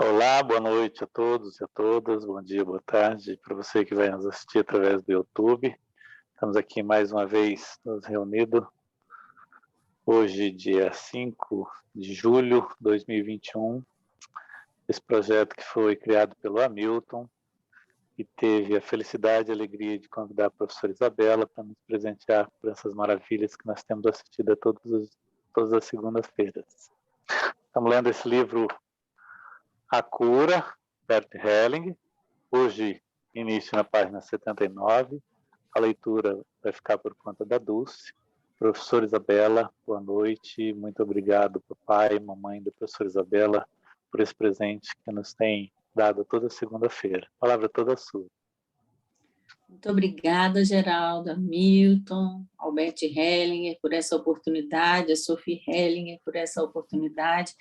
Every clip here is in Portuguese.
Olá, boa noite a todos e a todas, bom dia, boa tarde para você que vai nos assistir através do YouTube. Estamos aqui mais uma vez nos reunidos, hoje dia 5 de julho de 2021, esse projeto que foi criado pelo Hamilton e teve a felicidade e a alegria de convidar a professora Isabela para nos presentear por essas maravilhas que nós temos assistido a todas as segundas-feiras. Estamos lendo esse livro A Cura, Bert Hellinger, hoje início na página 79, a leitura vai ficar por conta da Dulce. Professora Isabela, boa noite, muito obrigado papai e mamãe da professora Isabela por esse presente que nos tem dado toda segunda-feira. A palavra toda sua. Muito obrigada, Geraldo, Hamilton, Albert Hellinger por essa oportunidade, a Sophie Hellinger por essa oportunidade,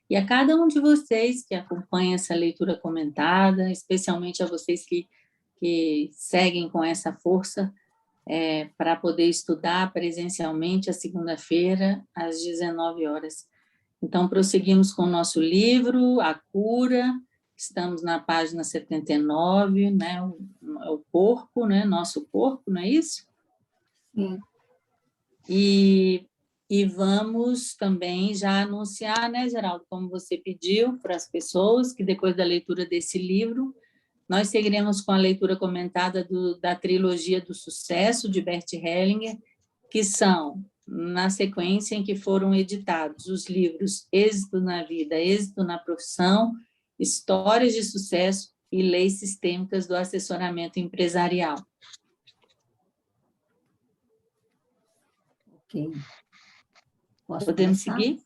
e a cada um de vocês que acompanha essa leitura comentada, especialmente a vocês que seguem com essa força para poder estudar presencialmente a segunda-feira, às 19 horas. Então, prosseguimos com o nosso livro, A Cura. Estamos na página 79, né? O corpo, né? Nosso corpo, não é isso? Sim. E vamos também já anunciar, né, Geraldo, como você pediu para as pessoas, que depois da leitura desse livro, nós seguiremos com a leitura comentada da trilogia do sucesso de Bert Hellinger, que são, na sequência em que foram editados os livros Êxito na Vida, Êxito na Profissão, Histórias de Sucesso e Leis Sistêmicas do Assessoramento Empresarial. Ok. Podemos seguir?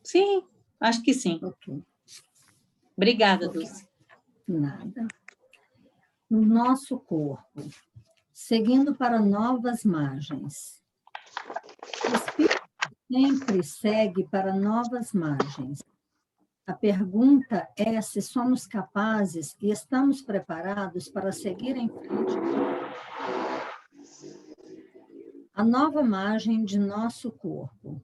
Sim, acho que sim. Ok. Obrigada, Dulce. Nada. No nosso corpo, seguindo para novas margens. O espírito sempre segue para novas margens. A pergunta é se somos capazes e estamos preparados para seguir em frente. A nova margem de nosso corpo.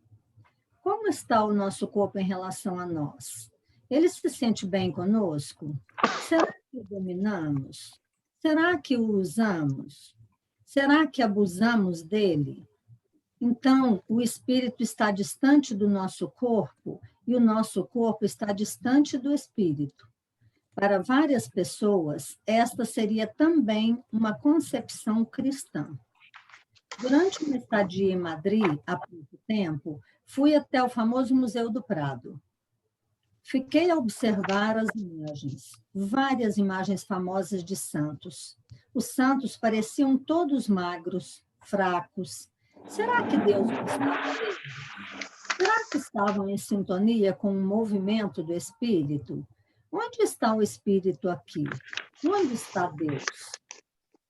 Como está o nosso corpo em relação a nós? Ele se sente bem conosco? Será que o dominamos? Será que o usamos? Será que abusamos dele? Então, o espírito está distante do nosso corpo e o nosso corpo está distante do espírito. Para várias pessoas, esta seria também uma concepção cristã. Durante uma estadia em Madrid, há pouco tempo, fui até o famoso Museu do Prado. Fiquei a observar as imagens, várias imagens famosas de santos. Os santos pareciam todos magros, fracos. Será que Deus gostava deles? Será que estavam em sintonia com o movimento do Espírito? Onde está o Espírito aqui? Onde está Deus?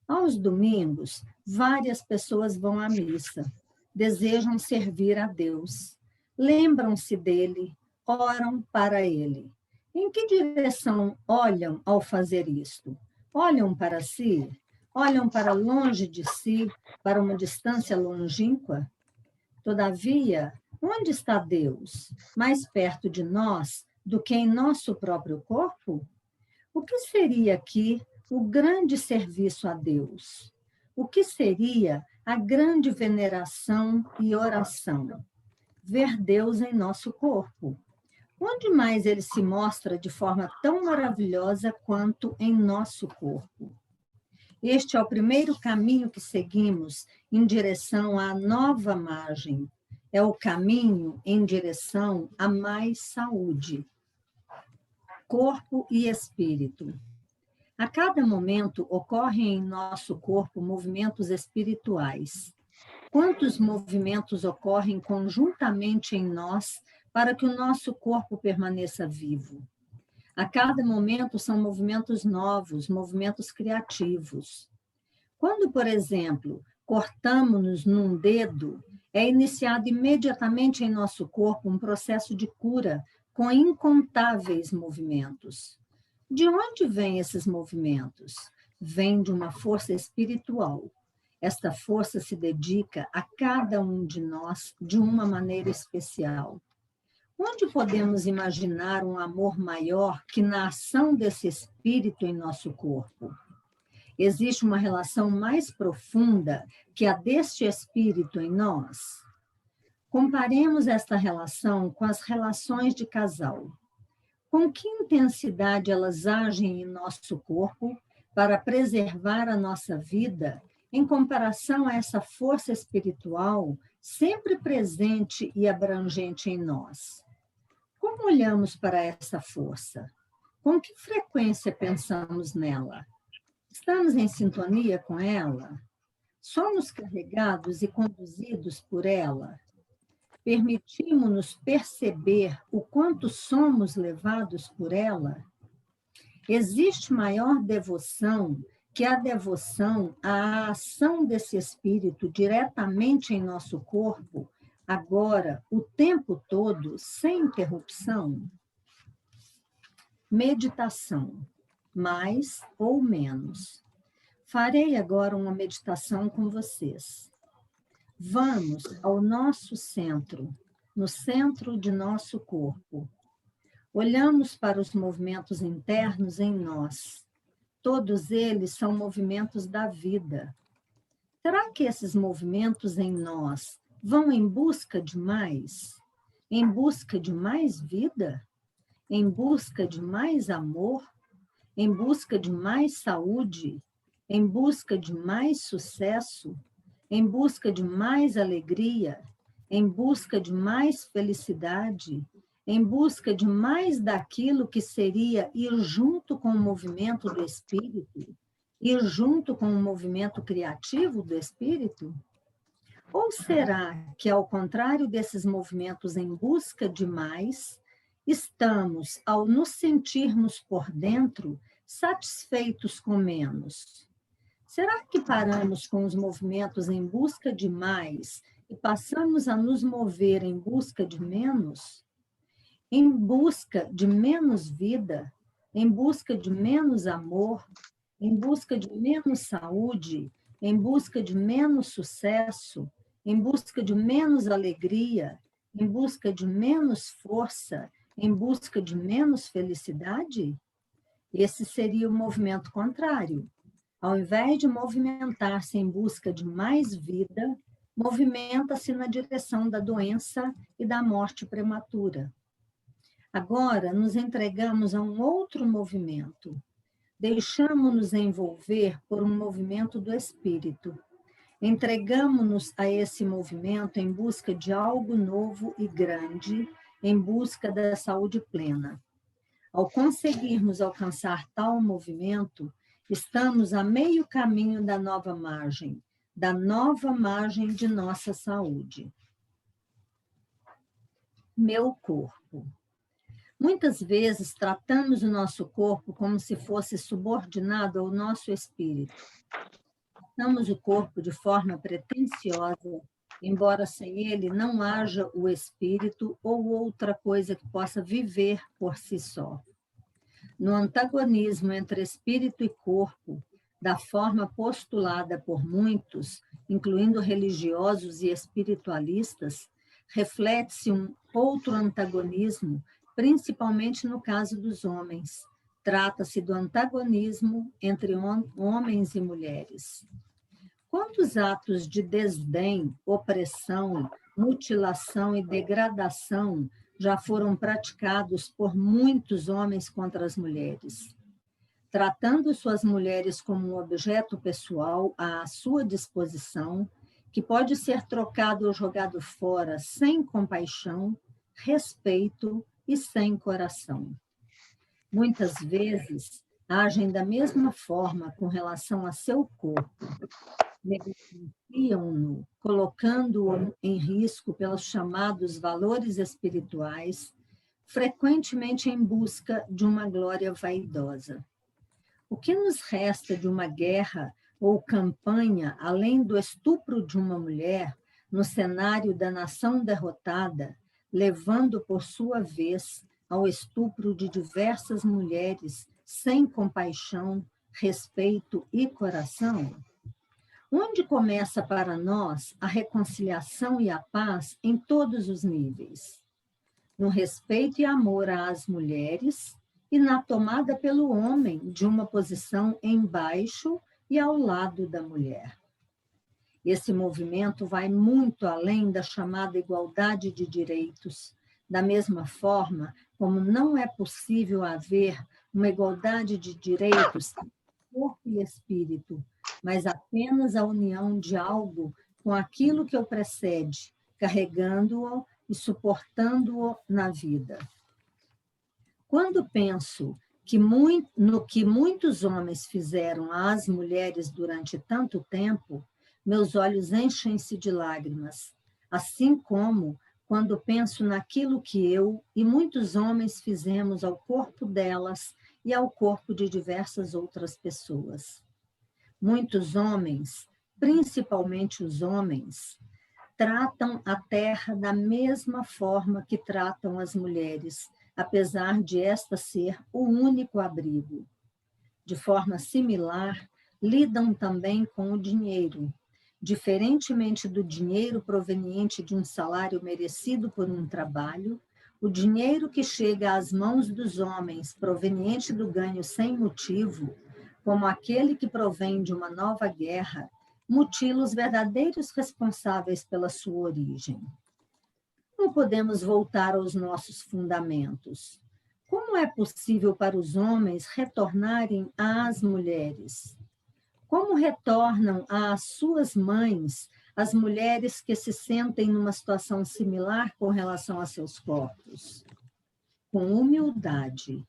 Aos domingos, várias pessoas vão à missa, desejam servir a Deus, lembram-se dele, oram para ele. Em que direção olham ao fazer isto? Olham para si? Olham para longe de si, para uma distância longínqua? Todavia, onde está Deus? Mais perto de nós do que em nosso próprio corpo? O que seria aqui o grande serviço a Deus? O que seria a grande veneração e oração? Ver Deus em nosso corpo. Onde mais ele se mostra de forma tão maravilhosa quanto em nosso corpo? Este é o primeiro caminho que seguimos em direção à nova margem. É o caminho em direção a mais saúde. Corpo e espírito. A cada momento ocorrem em nosso corpo movimentos espirituais. Quantos movimentos ocorrem conjuntamente em nós para que o nosso corpo permaneça vivo? A cada momento são movimentos novos, movimentos criativos. Quando, por exemplo, cortamos-nos num dedo, é iniciado imediatamente em nosso corpo um processo de cura com incontáveis movimentos. De onde vêm esses movimentos? Vêm de uma força espiritual. Esta força se dedica a cada um de nós de uma maneira especial. Onde podemos imaginar um amor maior que na ação desse espírito em nosso corpo? Existe uma relação mais profunda que a deste espírito em nós? Comparemos esta relação com as relações de casal. Com que intensidade elas agem em nosso corpo para preservar a nossa vida em comparação a essa força espiritual sempre presente e abrangente em nós? Como olhamos para essa força? Com que frequência pensamos nela? Estamos em sintonia com ela? Somos carregados e conduzidos por ela? Permitimos-nos perceber o quanto somos levados por ela? Existe maior devoção que a devoção à ação desse espírito diretamente em nosso corpo, agora, o tempo todo, sem interrupção? Meditação, mais ou menos. Farei agora uma meditação com vocês. Vamos ao nosso centro, no centro de nosso corpo. Olhamos para os movimentos internos em nós. Todos eles são movimentos da vida. Será que esses movimentos em nós vão em busca de mais? Em busca de mais vida? Em busca de mais amor? Em busca de mais saúde? Em busca de mais sucesso? Em busca de mais alegria, em busca de mais felicidade, em busca de mais daquilo que seria ir junto com o movimento do espírito, ir junto com o movimento criativo do espírito? Ou será que, ao contrário desses movimentos em busca de mais, estamos, ao nos sentirmos por dentro, satisfeitos com menos? Será que paramos com os movimentos em busca de mais e passamos a nos mover em busca de menos? Em busca de menos vida, em busca de menos amor, em busca de menos saúde, em busca de menos sucesso, em busca de menos alegria, em busca de menos força, em busca de menos felicidade? Esse seria o movimento contrário. Ao invés de movimentar-se em busca de mais vida, movimenta-se na direção da doença e da morte prematura. Agora, nos entregamos a um outro movimento. Deixamos-nos envolver por um movimento do espírito. Entregamos-nos a esse movimento em busca de algo novo e grande, em busca da saúde plena. Ao conseguirmos alcançar tal movimento, estamos a meio caminho da nova margem de nossa saúde. Meu corpo. Muitas vezes tratamos o nosso corpo como se fosse subordinado ao nosso espírito. Tratamos o corpo de forma pretensiosa, embora sem ele não haja o espírito ou outra coisa que possa viver por si só. No antagonismo entre espírito e corpo, da forma postulada por muitos, incluindo religiosos e espiritualistas, reflete-se um outro antagonismo, principalmente no caso dos homens. Trata-se do antagonismo entre homens e mulheres. Quantos atos de desdém, opressão, mutilação e degradação já foram praticados por muitos homens contra as mulheres? Tratando suas mulheres como um objeto pessoal à sua disposição, que pode ser trocado ou jogado fora sem compaixão, respeito e sem coração. Muitas vezes, agem da mesma forma com relação a seu corpo. Negligenciam-no, colocando-o em risco pelos chamados valores espirituais, frequentemente em busca de uma glória vaidosa. O que nos resta de uma guerra ou campanha, além do estupro de uma mulher, no cenário da nação derrotada, levando por sua vez ao estupro de diversas mulheres sem compaixão, respeito e coração? Onde começa para nós a reconciliação e a paz em todos os níveis? no respeito e amor às mulheres e na tomada pelo homem de uma posição embaixo e ao lado da mulher. Esse movimento vai muito além da chamada igualdade de direitos, da mesma forma como não é possível haver uma igualdade de direitos corpo e espírito, mas apenas a união de algo com aquilo que o precede, carregando-o e suportando-o na vida. Quando penso no que muitos homens fizeram às mulheres durante tanto tempo, meus olhos enchem-se de lágrimas, assim como quando penso naquilo que eu e muitos homens fizemos ao corpo delas e ao corpo de diversas outras pessoas. Muitos homens, principalmente os homens, tratam a terra da mesma forma que tratam as mulheres, apesar de esta ser o único abrigo. De forma similar, lidam também com o dinheiro. Diferentemente do dinheiro proveniente de um salário merecido por um trabalho, o dinheiro que chega às mãos dos homens proveniente do ganho sem motivo, como aquele que provém de uma nova guerra, mutila os verdadeiros responsáveis pela sua origem. Como podemos voltar aos nossos fundamentos? Como é possível para os homens retornarem às mulheres? Como retornam às suas mães as mulheres que se sentem numa situação similar com relação a seus corpos? Com humildade,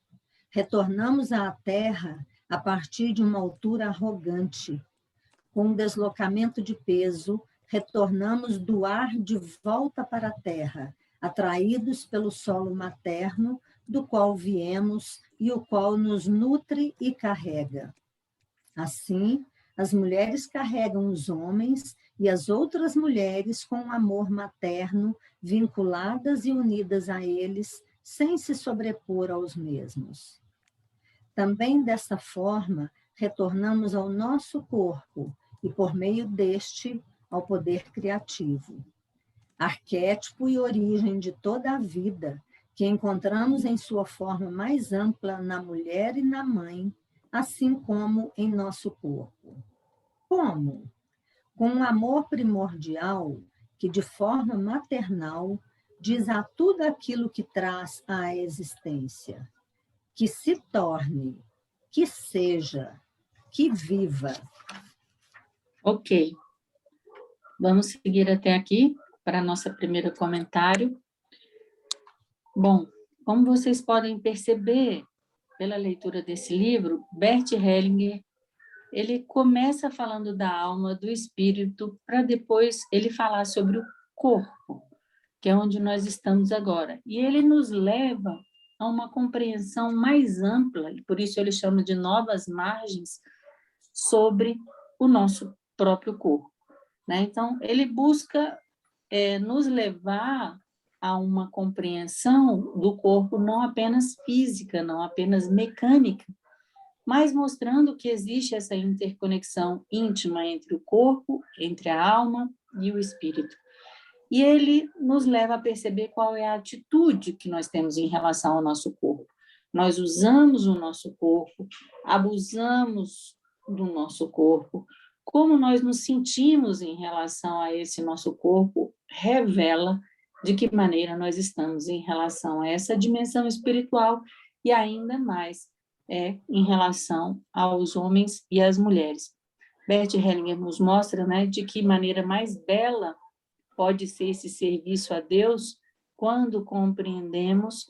retornamos à terra a partir de uma altura arrogante. Com um deslocamento de peso, retornamos do ar de volta para a terra, atraídos pelo solo materno, do qual viemos e o qual nos nutre e carrega. Assim, as mulheres carregam os homens e as outras mulheres com amor materno, vinculadas e unidas a eles, sem se sobrepor aos mesmos. Também dessa forma, retornamos ao nosso corpo e, por meio deste, ao poder criativo. Arquétipo e origem de toda a vida, que encontramos em sua forma mais ampla na mulher e na mãe, assim como em nosso corpo. Como? Com um amor primordial que, de forma maternal, diz a tudo aquilo que traz à existência, que se torne, que seja, que viva. Ok. Vamos seguir até aqui para nosso primeiro comentário. Bom, como vocês podem perceber pela leitura desse livro, Bert Hellinger, ele começa falando da alma, do espírito, para depois ele falar sobre o corpo, que é onde nós estamos agora. E ele nos leva a uma compreensão mais ampla, e por isso ele chama de novas margens, sobre o nosso próprio corpo, né? Então, ele busca nos levar a uma compreensão do corpo não apenas física, não apenas mecânica, mas mostrando que existe essa interconexão íntima entre o corpo, entre a alma e o espírito. E ele nos leva a perceber qual é a atitude que nós temos em relação ao nosso corpo. Nós usamos o nosso corpo, abusamos do nosso corpo. Como nós nos sentimos em relação a esse nosso corpo revela de que maneira nós estamos em relação a essa dimensão espiritual e ainda mais em relação aos homens e às mulheres. Bert Hellinger nos mostra, né, de que maneira mais bela pode ser esse serviço a Deus quando compreendemos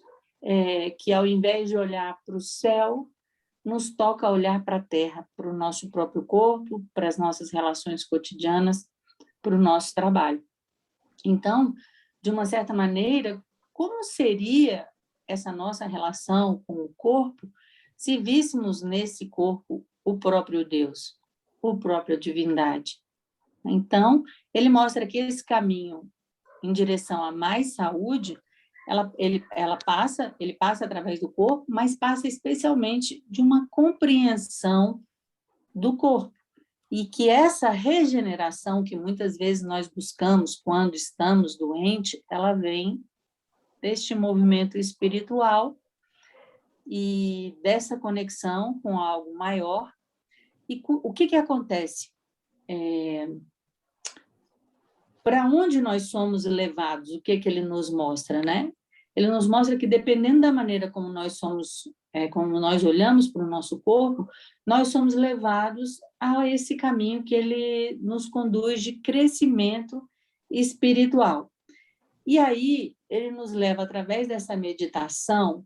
que, ao invés de olhar para o céu, nos toca olhar para a terra, para o nosso próprio corpo, para as nossas relações cotidianas, para o nosso trabalho. Então, de uma certa maneira, como seria essa nossa relação com o corpo se víssemos nesse corpo o próprio Deus, a própria divindade? Então, ele mostra que esse caminho em direção a mais saúde, ele passa através do corpo, mas passa especialmente de uma compreensão do corpo. E que essa regeneração que muitas vezes nós buscamos quando estamos doentes, ela vem deste movimento espiritual e dessa conexão com algo maior. E o que acontece? Para onde nós somos levados? O que ele nos mostra, né? Ele nos mostra que, dependendo da maneira como nós somos, como nós olhamos para o nosso corpo, nós somos levados a esse caminho que ele nos conduz de crescimento espiritual. E aí, ele nos leva, através dessa meditação,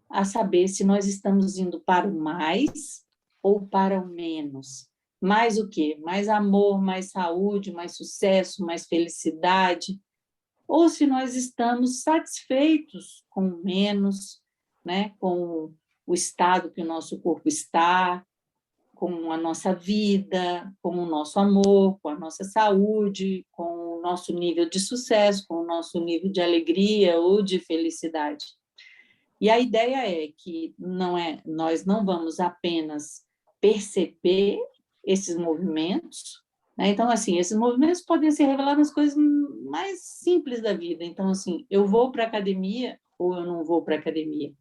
a saber se nós estamos indo para o mais ou para o menos. Mais o quê? Mais amor, mais saúde, mais sucesso, mais felicidade. Ou se nós estamos satisfeitos com menos, né? Com o estado que o nosso corpo está, com a nossa vida, com o nosso amor, com a nossa saúde, com o nosso nível de sucesso, com o nosso nível de alegria ou de felicidade. E a ideia é que nós não vamos apenas perceber esses movimentos, né? Então, assim, esses movimentos podem se revelar nas coisas mais simples da vida. Então, assim, eu vou para a academia ou eu não vou para a academia?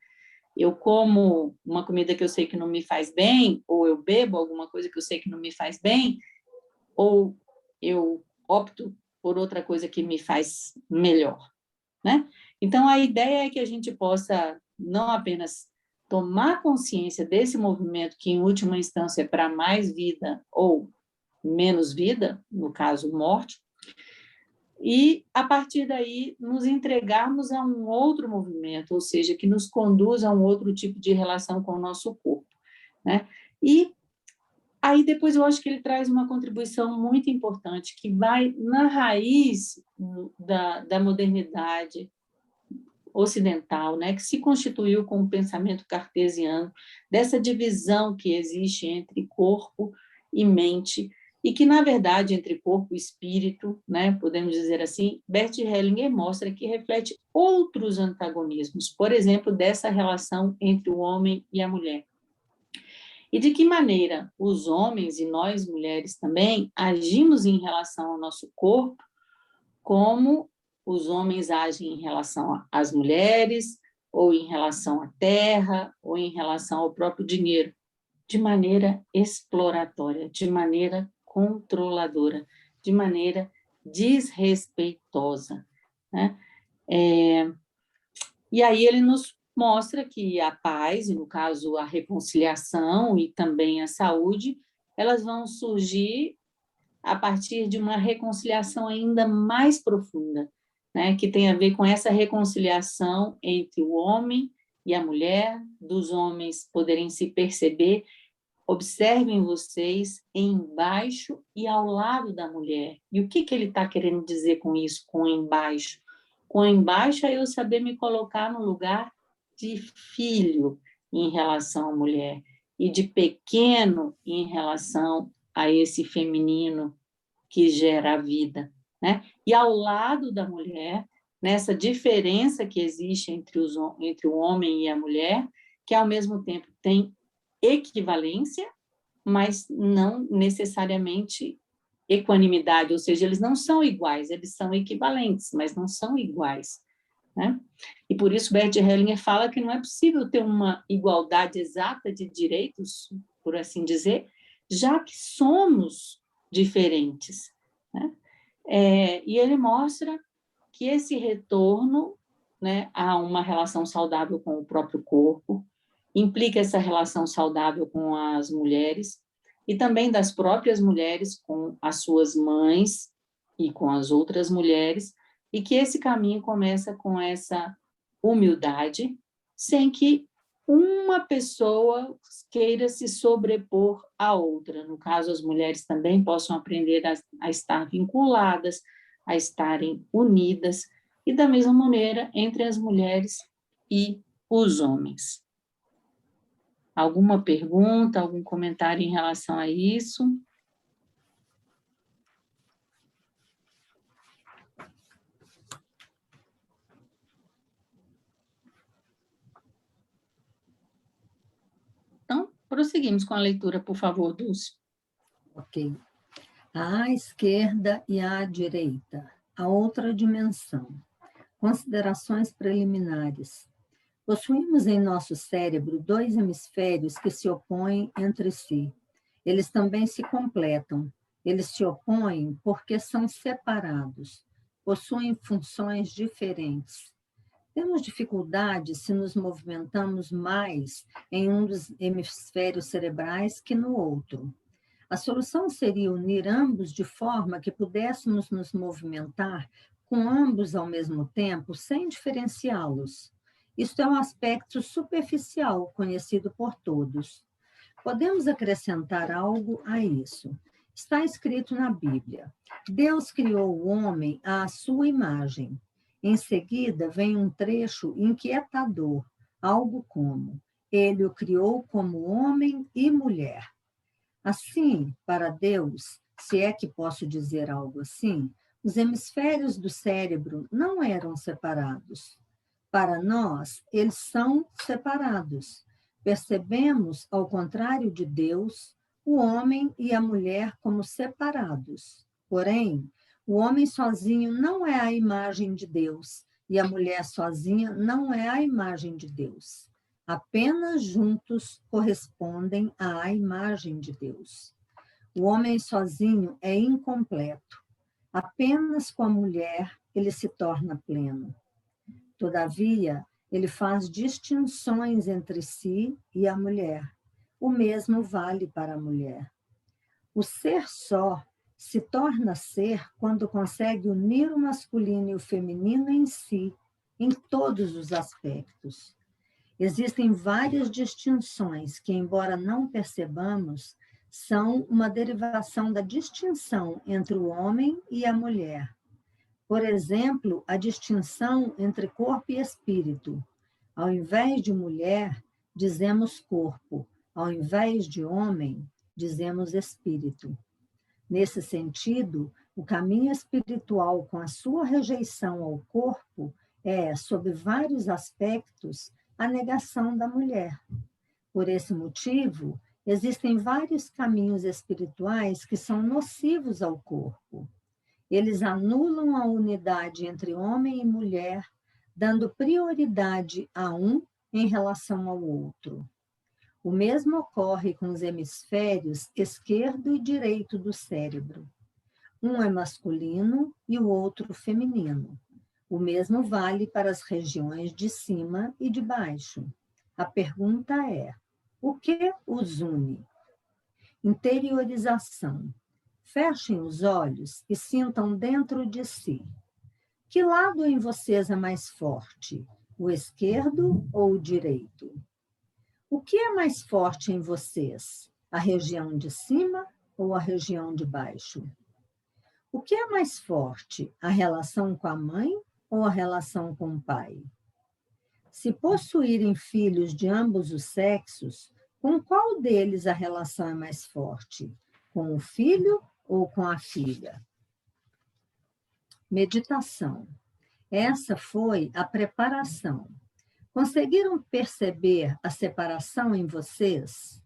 Eu como uma comida que eu sei que não me faz bem, ou eu bebo alguma coisa que eu sei que não me faz bem, ou eu opto por outra coisa que me faz melhor, né? Então, a ideia é que a gente possa não apenas tomar consciência desse movimento, que em última instância é para mais vida ou menos vida, no caso, morte, e, a partir daí, nos entregarmos a um outro movimento, ou seja, que nos conduz a um outro tipo de relação com o nosso corpo, né? E aí, depois, eu acho que ele traz uma contribuição muito importante, que vai na raiz da modernidade ocidental, né, que se constituiu com o pensamento cartesiano, dessa divisão que existe entre corpo e mente, e que, na verdade, entre corpo e espírito, né, podemos dizer assim, Bert Hellinger mostra que reflete outros antagonismos, por exemplo, dessa relação entre o homem e a mulher. E de que maneira os homens, e nós mulheres também, agimos em relação ao nosso corpo, como os homens agem em relação às mulheres, ou em relação à terra, ou em relação ao próprio dinheiro, de maneira exploratória, de maneira controladora, de maneira desrespeitosa, né? E aí ele nos mostra que a paz, e no caso a reconciliação e também a saúde, elas vão surgir a partir de uma reconciliação ainda mais profunda, né? Que tem a ver com essa reconciliação entre o homem e a mulher, dos homens poderem se perceber. Observem vocês embaixo e ao lado da mulher. E o que ele está querendo dizer com isso, com embaixo? Com embaixo é eu saber me colocar no lugar de filho em relação à mulher e de pequeno em relação a esse feminino que gera a vida, né? E ao lado da mulher, nessa diferença que existe entre o homem e a mulher, que ao mesmo tempo tem equivalência, mas não necessariamente equanimidade, ou seja, eles não são iguais, eles são equivalentes, mas não são iguais, né? E por isso Bert Hellinger fala que não é possível ter uma igualdade exata de direitos, por assim dizer, já que somos diferentes, né? E ele mostra que esse retorno, né, a uma relação saudável com o próprio corpo implica essa relação saudável com as mulheres e também das próprias mulheres com as suas mães e com as outras mulheres, e que esse caminho começa com essa humildade, sem que uma pessoa queira se sobrepor à outra. No caso, as mulheres também possam aprender a estar vinculadas, a estarem unidas, e da mesma maneira entre as mulheres e os homens. Alguma pergunta, algum comentário em relação a isso? Então, prosseguimos com a leitura, por favor, Dulce. Ok. À esquerda e à direita, a outra dimensão. Considerações preliminares. Possuímos em nosso cérebro 2 hemisférios que se opõem entre si. Eles também se completam. Eles se opõem porque são separados. Possuem funções diferentes. Temos dificuldade se nos movimentamos mais em um dos hemisférios cerebrais que no outro. A solução seria unir ambos de forma que pudéssemos nos movimentar com ambos ao mesmo tempo, sem diferenciá-los. Isto é um aspecto superficial, conhecido por todos. Podemos acrescentar algo a isso. Está escrito na Bíblia: Deus criou o homem à sua imagem. Em seguida, vem um trecho inquietador, algo como: Ele o criou como homem e mulher. Assim, para Deus, se é que posso dizer algo assim, os hemisférios do cérebro não eram separados. Para nós, eles são separados. Percebemos, ao contrário de Deus, o homem e a mulher como separados. Porém, o homem sozinho não é a imagem de Deus e a mulher sozinha não é a imagem de Deus. Apenas juntos correspondem à imagem de Deus. O homem sozinho é incompleto. Apenas com a mulher ele se torna pleno. Todavia, ele faz distinções entre si e a mulher. O mesmo vale para a mulher. O ser só se torna ser quando consegue unir o masculino e o feminino em si, em todos os aspectos. Existem várias distinções que, embora não percebamos, são uma derivação da distinção entre o homem e a mulher. Por exemplo, a distinção entre corpo e espírito. Ao invés de mulher, dizemos corpo. Ao invés de homem, dizemos espírito. Nesse sentido, o caminho espiritual com a sua rejeição ao corpo é, sob vários aspectos, a negação da mulher. Por esse motivo, existem vários caminhos espirituais que são nocivos ao corpo. Eles anulam a unidade entre homem e mulher, dando prioridade a um em relação ao outro. O mesmo ocorre com os hemisférios esquerdo e direito do cérebro. Um é masculino e o outro feminino. O mesmo vale para as regiões de cima e de baixo. A pergunta é: o que os une? Interiorização. Fechem os olhos e sintam dentro de si. Que lado em vocês é mais forte? O esquerdo ou o direito? O que é mais forte em vocês? A região de cima ou a região de baixo? O que é mais forte? A relação com a mãe ou a relação com o pai? Se possuírem filhos de ambos os sexos, com qual deles a relação é mais forte? Com o filho ou com a filha? Meditação. Essa foi a preparação. Conseguiram perceber a separação em vocês?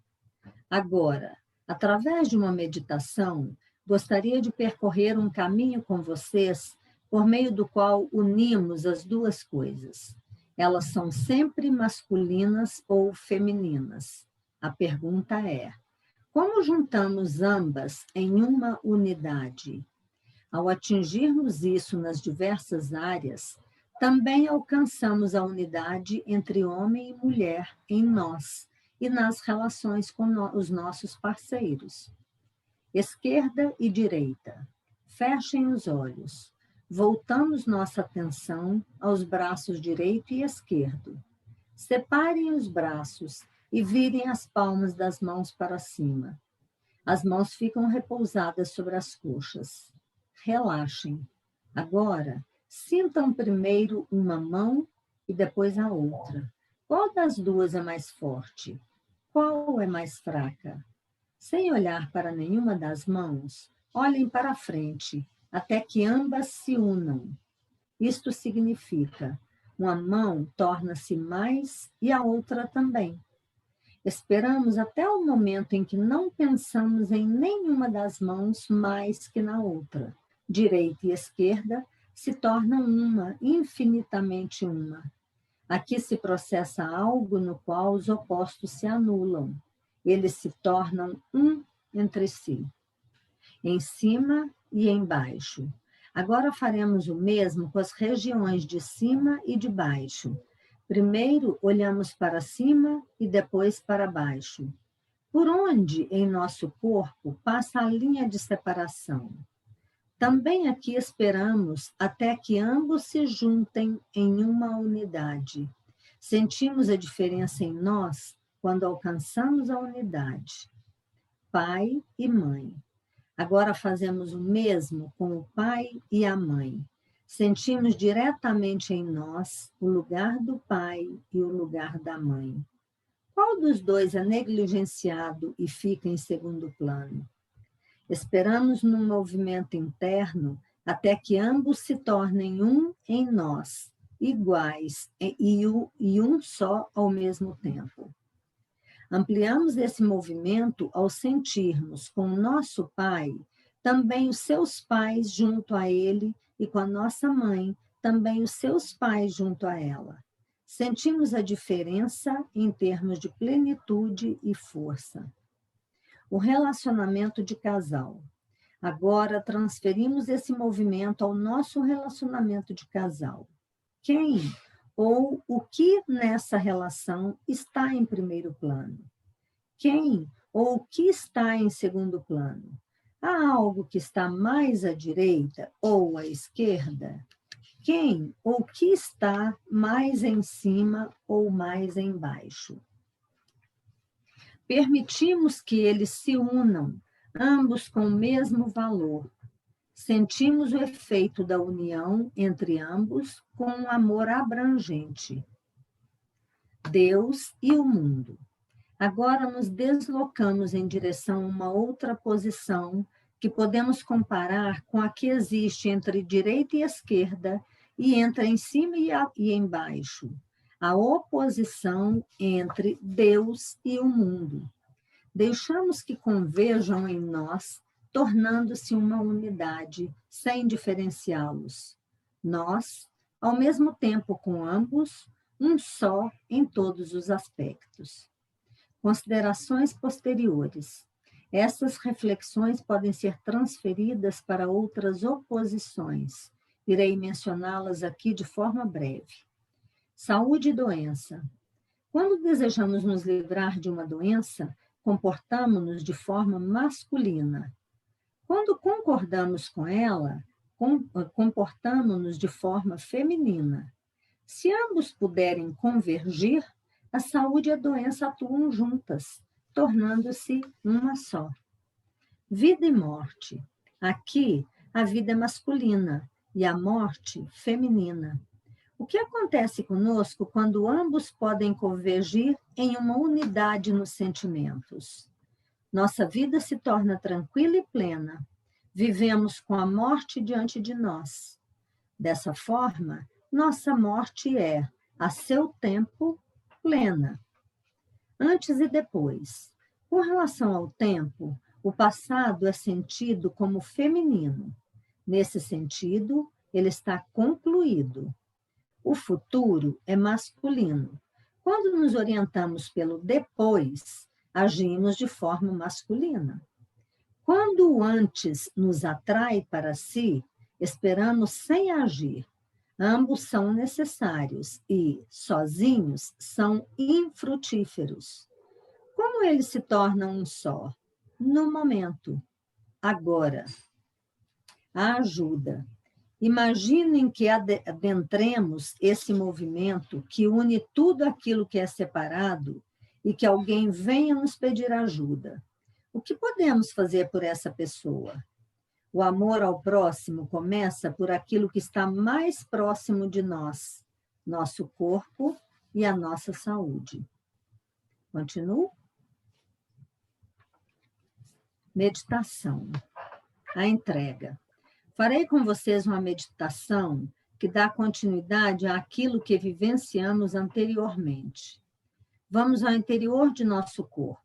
Agora, através de uma meditação, gostaria de percorrer um caminho com vocês por meio do qual unimos as duas coisas. Elas são sempre masculinas ou femininas. A pergunta é: como juntamos ambas em uma unidade? Ao atingirmos isso nas diversas áreas, também alcançamos a unidade entre homem e mulher em nós e nas relações com os nossos parceiros. Esquerda e direita. Fechem os olhos. Voltamos nossa atenção aos braços direito e esquerdo. Separem os braços e virem as palmas das mãos para cima. As mãos ficam repousadas sobre as coxas. Relaxem. Agora, sintam primeiro uma mão e depois a outra. Qual das duas é mais forte? Qual é mais fraca? Sem olhar para nenhuma das mãos, olhem para frente, até que ambas se unam. Isto significa: uma mão torna-se mais e a outra também. Esperamos até o momento em que não pensamos em nenhuma das mãos mais que na outra. Direita e esquerda se tornam uma, infinitamente uma. Aqui se processa algo no qual os opostos se anulam. Eles se tornam um entre si, em cima e embaixo. Agora faremos o mesmo com as regiões de cima e de baixo. Primeiro olhamos para cima e depois para baixo. Por onde em nosso corpo passa a linha de separação? Também aqui esperamos até que ambos se juntem em uma unidade. Sentimos a diferença em nós quando alcançamos a unidade. Pai e mãe. Agora fazemos o mesmo com o pai e a mãe. Sentimos diretamente em nós o lugar do pai e o lugar da mãe. Qual dos dois é negligenciado e fica em segundo plano? Esperamos num movimento interno até que ambos se tornem um em nós, iguais e um só ao mesmo tempo. Ampliamos esse movimento ao sentirmos com o nosso pai também os seus pais junto a ele e com a nossa mãe também os seus pais junto a ela. Sentimos a diferença em termos de plenitude e força. O relacionamento de casal. Agora transferimos esse movimento ao nosso relacionamento de casal. Quem ou o que nessa relação está em primeiro plano? Quem ou o que está em segundo plano? Há algo que está mais à direita ou à esquerda? Quem ou o que está mais em cima ou mais embaixo? Permitimos que eles se unam, ambos com o mesmo valor. Sentimos o efeito da união entre ambos com um amor abrangente. Deus e o mundo. Agora nos deslocamos em direção a uma outra posição que podemos comparar com a que existe entre direita e esquerda e entre em cima e embaixo. A oposição entre Deus e o mundo. Deixamos que converjam em nós, tornando-se uma unidade, sem diferenciá-los. Nós, ao mesmo tempo com ambos, um só em todos os aspectos. Considerações posteriores. Essas reflexões podem ser transferidas para outras oposições. Irei mencioná-las aqui de forma breve. Saúde e doença. Quando desejamos nos livrar de uma doença, comportamos-nos de forma masculina. Quando concordamos com ela, comportamos-nos de forma feminina. Se ambos puderem convergir, a saúde e a doença atuam juntas, tornando-se uma só. Vida e morte. Aqui, a vida é masculina e a morte feminina. O que acontece conosco quando ambos podem convergir em uma unidade nos sentimentos? Nossa vida se torna tranquila e plena. Vivemos com a morte diante de nós. Dessa forma, nossa morte é, a seu tempo, plena. Antes e depois. Com relação ao tempo, o passado é sentido como feminino. Nesse sentido, ele está concluído. O futuro é masculino. Quando nos orientamos pelo depois, agimos de forma masculina. Quando o antes nos atrai para si, esperamos sem agir. Ambos são necessários e, sozinhos, são infrutíferos. Como eles se tornam um só? No momento, agora. A ajuda. Imaginem que adentremos esse movimento que une tudo aquilo que é separado e que alguém venha nos pedir ajuda. O que podemos fazer por essa pessoa? O amor ao próximo começa por aquilo que está mais próximo de nós, nosso corpo e a nossa saúde. Continuo? Meditação. A entrega. Farei com vocês uma meditação que dá continuidade àquilo que vivenciamos anteriormente. Vamos ao interior de nosso corpo.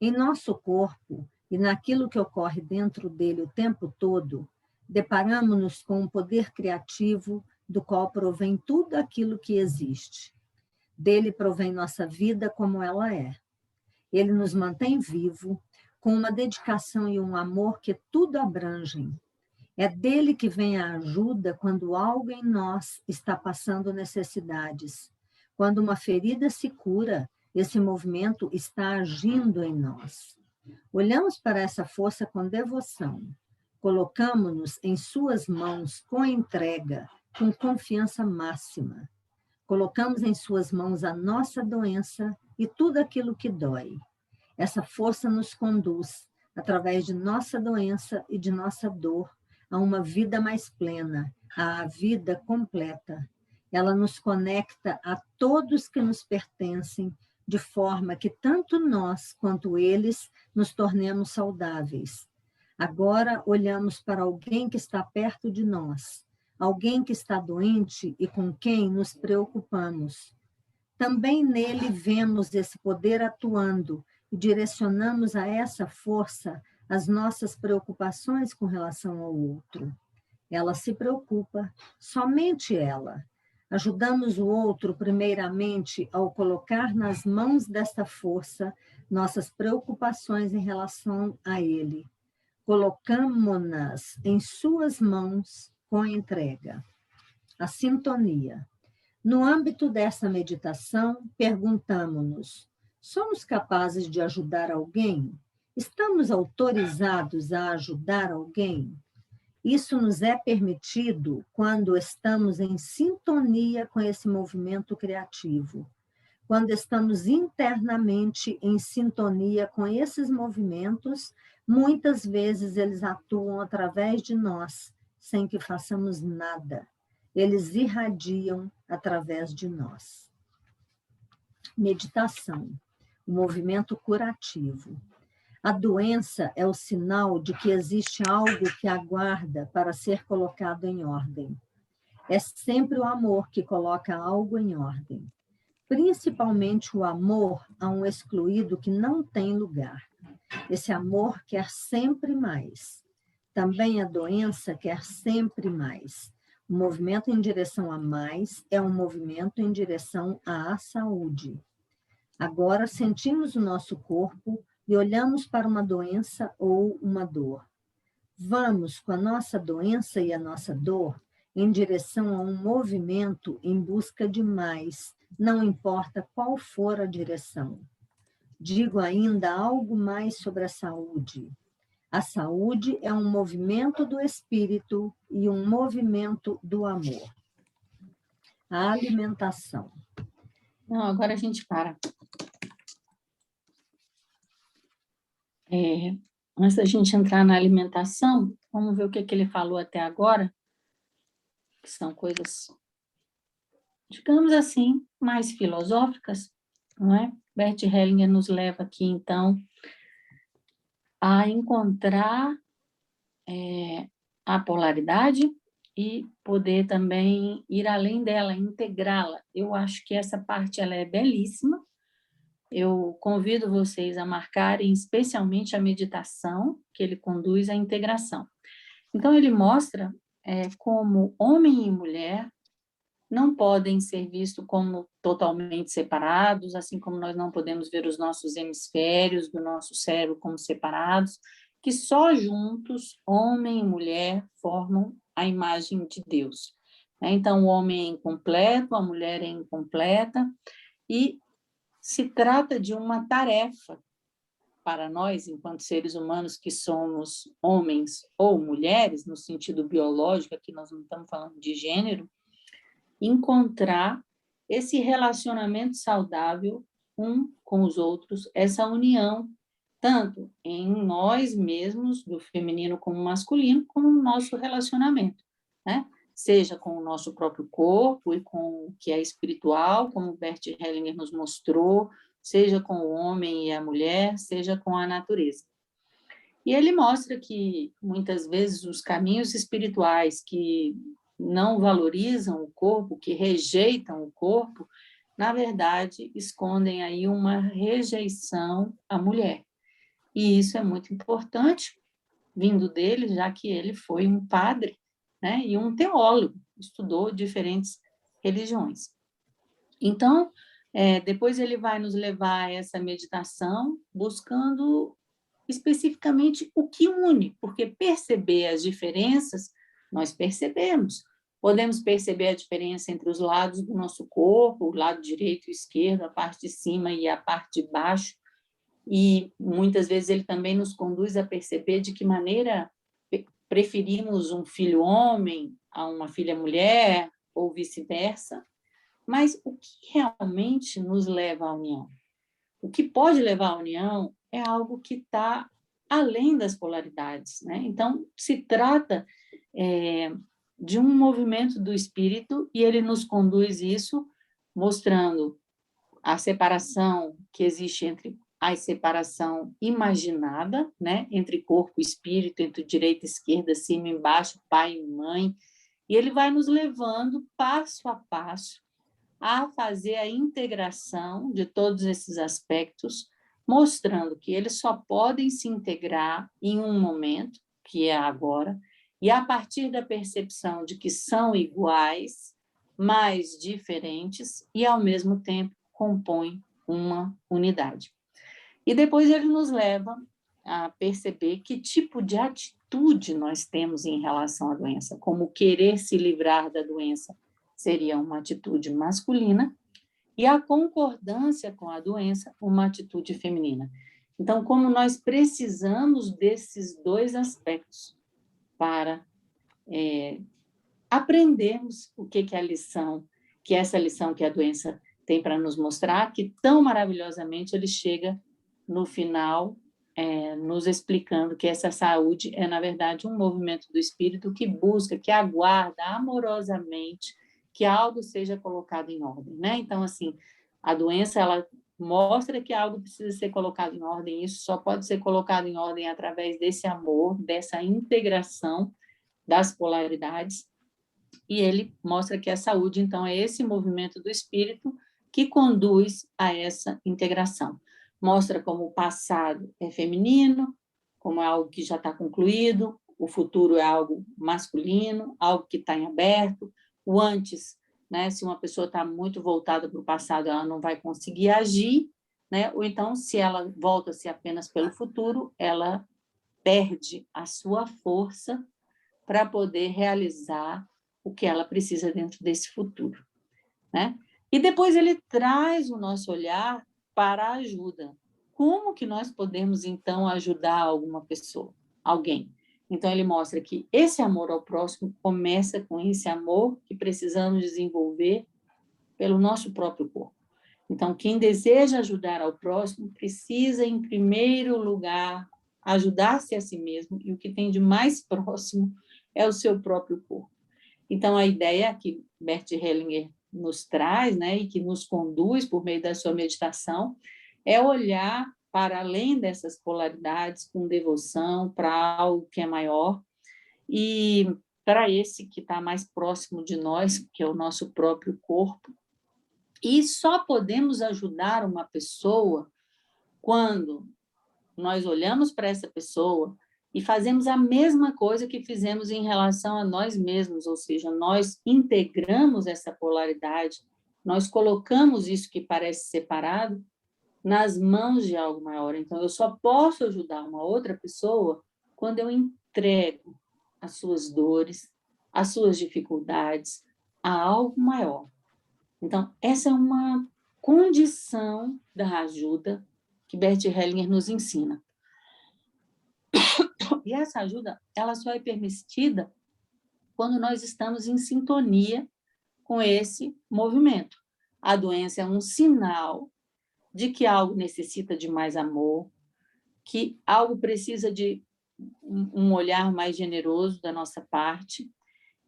Em nosso corpo e naquilo que ocorre dentro dele o tempo todo, Deparamos-nos com um poder criativo do qual provém tudo aquilo que existe. Dele provém nossa vida como ela é. Ele nos mantém vivo, com uma dedicação e um amor que tudo abrangem. É dele que vem a ajuda quando algo em nós está passando necessidades. Quando uma ferida se cura, esse movimento está agindo em nós. Olhamos para essa força com devoção. Colocamos-nos em suas mãos com entrega, com confiança máxima. Colocamos em suas mãos a nossa doença e tudo aquilo que dói. Essa força nos conduz, através de nossa doença e de nossa dor, a uma vida mais plena, à vida completa. Ela nos conecta a todos que nos pertencem, de forma que tanto nós quanto eles nos tornemos saudáveis. Agora olhamos para alguém que está perto de nós, alguém que está doente e com quem nos preocupamos. Também nele vemos esse poder atuando e direcionamos a essa força as nossas preocupações com relação ao outro. Ela se preocupa, somente ela. Ajudamos o outro, primeiramente, ao colocar nas mãos desta força nossas preocupações em relação a ele. Colocamo-nas em suas mãos com entrega. A sintonia. No âmbito dessa meditação, perguntamo-nos: somos capazes de ajudar alguém? Estamos autorizados a ajudar alguém? Isso nos é permitido quando estamos em sintonia com esse movimento criativo. Quando estamos internamente em sintonia com esses movimentos, muitas vezes eles atuam através de nós, sem que façamos nada. Eles irradiam através de nós. Meditação, o movimento curativo. A doença é o sinal de que existe algo que aguarda para ser colocado em ordem. É sempre o amor que coloca algo em ordem. Principalmente o amor a um excluído que não tem lugar. Esse amor quer sempre mais. Também a doença quer sempre mais. O movimento em direção a mais é um movimento em direção à saúde. Agora sentimos o nosso corpo e olhamos para uma doença ou uma dor. Vamos com a nossa doença e a nossa dor em direção a um movimento em busca de mais, não importa qual for a direção. Digo ainda algo mais sobre a saúde. A saúde é um movimento do espírito e um movimento do amor. A alimentação. Não, agora a gente para. Antes da gente entrar na alimentação, vamos ver o que ele falou até agora, que são coisas, digamos assim, mais filosóficas, não é? Bert Hellinger nos leva aqui, então, a encontrar a polaridade e poder também ir além dela, integrá-la. Eu acho que essa parte ela é belíssima. Eu convido vocês a marcarem especialmente a meditação que ele conduz à integração. Então, ele mostra como homem e mulher não podem ser vistos como totalmente separados, assim como nós não podemos ver os nossos hemisférios do nosso cérebro como separados, que só juntos, homem e mulher, formam a imagem de Deus. Então, o homem é incompleto, a mulher é incompleta, e se trata de uma tarefa para nós, enquanto seres humanos que somos homens ou mulheres, no sentido biológico, aqui nós não estamos falando de gênero, encontrar esse relacionamento saudável um com os outros, essa união, tanto em nós mesmos, do feminino como masculino, como no nosso relacionamento, né? Seja com o nosso próprio corpo e com o que é espiritual, como Bert Hellinger nos mostrou, seja com o homem e a mulher, seja com a natureza. E ele mostra que, muitas vezes, os caminhos espirituais que não valorizam o corpo, que rejeitam o corpo, na verdade, escondem aí uma rejeição à mulher. E isso é muito importante, vindo dele, já que ele foi um padre, né, e um teólogo, estudou diferentes religiões. Então, depois ele vai nos levar a essa meditação, buscando especificamente o que une, porque perceber as diferenças, nós percebemos. Podemos perceber a diferença entre os lados do nosso corpo, o lado direito e esquerdo, a parte de cima e a parte de baixo, e muitas vezes ele também nos conduz a perceber de que maneira preferimos um filho homem a uma filha mulher, ou vice-versa, mas o que realmente nos leva à união? O que pode levar à união é algo que está além das polaridades, né? Então, se trata de um movimento do espírito e ele nos conduz isso, mostrando a separação que existe entre a separação imaginada, né? Entre corpo e espírito, entre direita e esquerda, cima e embaixo, pai e mãe, e ele vai nos levando passo a passo a fazer a integração de todos esses aspectos, mostrando que eles só podem se integrar em um momento, que é agora, e a partir da percepção de que são iguais, mas diferentes, e ao mesmo tempo compõem uma unidade. E depois ele nos leva a perceber que tipo de atitude nós temos em relação à doença, como querer se livrar da doença seria uma atitude masculina, e a concordância com a doença, uma atitude feminina. Então, como nós precisamos desses dois aspectos para aprendermos o que é a lição, que essa lição que a doença tem para nos mostrar, que tão maravilhosamente ele chega no final, nos explicando que essa saúde é, na verdade, um movimento do espírito que busca, que aguarda amorosamente que algo seja colocado em ordem, né? Então, assim, a doença, ela mostra que algo precisa ser colocado em ordem, e isso só pode ser colocado em ordem através desse amor, dessa integração das polaridades, e ele mostra que a saúde, então, é esse movimento do espírito que conduz a essa integração. Mostra como o passado é feminino, como é algo que já está concluído, o futuro é algo masculino, algo que está em aberto, o antes, né? Se uma pessoa está muito voltada para o passado, ela não vai conseguir agir, né? Ou então, se ela volta-se apenas pelo futuro, ela perde a sua força para poder realizar o que ela precisa dentro desse futuro, né? E depois ele traz o nosso olhar para a ajuda. Como que nós podemos, então, ajudar alguma pessoa, alguém? Então, ele mostra que esse amor ao próximo começa com esse amor que precisamos desenvolver pelo nosso próprio corpo. Então, quem deseja ajudar ao próximo precisa, em primeiro lugar, ajudar-se a si mesmo, e o que tem de mais próximo é o seu próprio corpo. Então, a ideia que Bert Hellinger nos traz, né, e que nos conduz por meio da sua meditação, é olhar para além dessas polaridades com devoção para algo que é maior e para esse que está mais próximo de nós, que é o nosso próprio corpo. E só podemos ajudar uma pessoa quando nós olhamos para essa pessoa e fazemos a mesma coisa que fizemos em relação a nós mesmos, ou seja, nós integramos essa polaridade, nós colocamos isso que parece separado nas mãos de algo maior. Então, eu só posso ajudar uma outra pessoa quando eu entrego as suas dores, as suas dificuldades a algo maior. Então, essa é uma condição da ajuda que Bert Hellinger nos ensina. E essa ajuda, ela só é permitida quando nós estamos em sintonia com esse movimento. A doença é um sinal de que algo necessita de mais amor, que algo precisa de um olhar mais generoso da nossa parte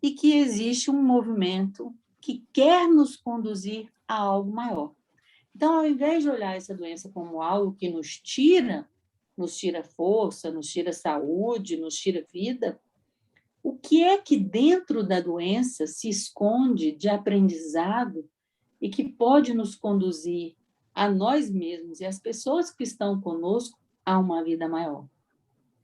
e que existe um movimento que quer nos conduzir a algo maior. Então, ao invés de olhar essa doença como algo que nos tira força, nos tira saúde, nos tira vida, o que é que dentro da doença se esconde de aprendizado e que pode nos conduzir a nós mesmos e as pessoas que estão conosco a uma vida maior?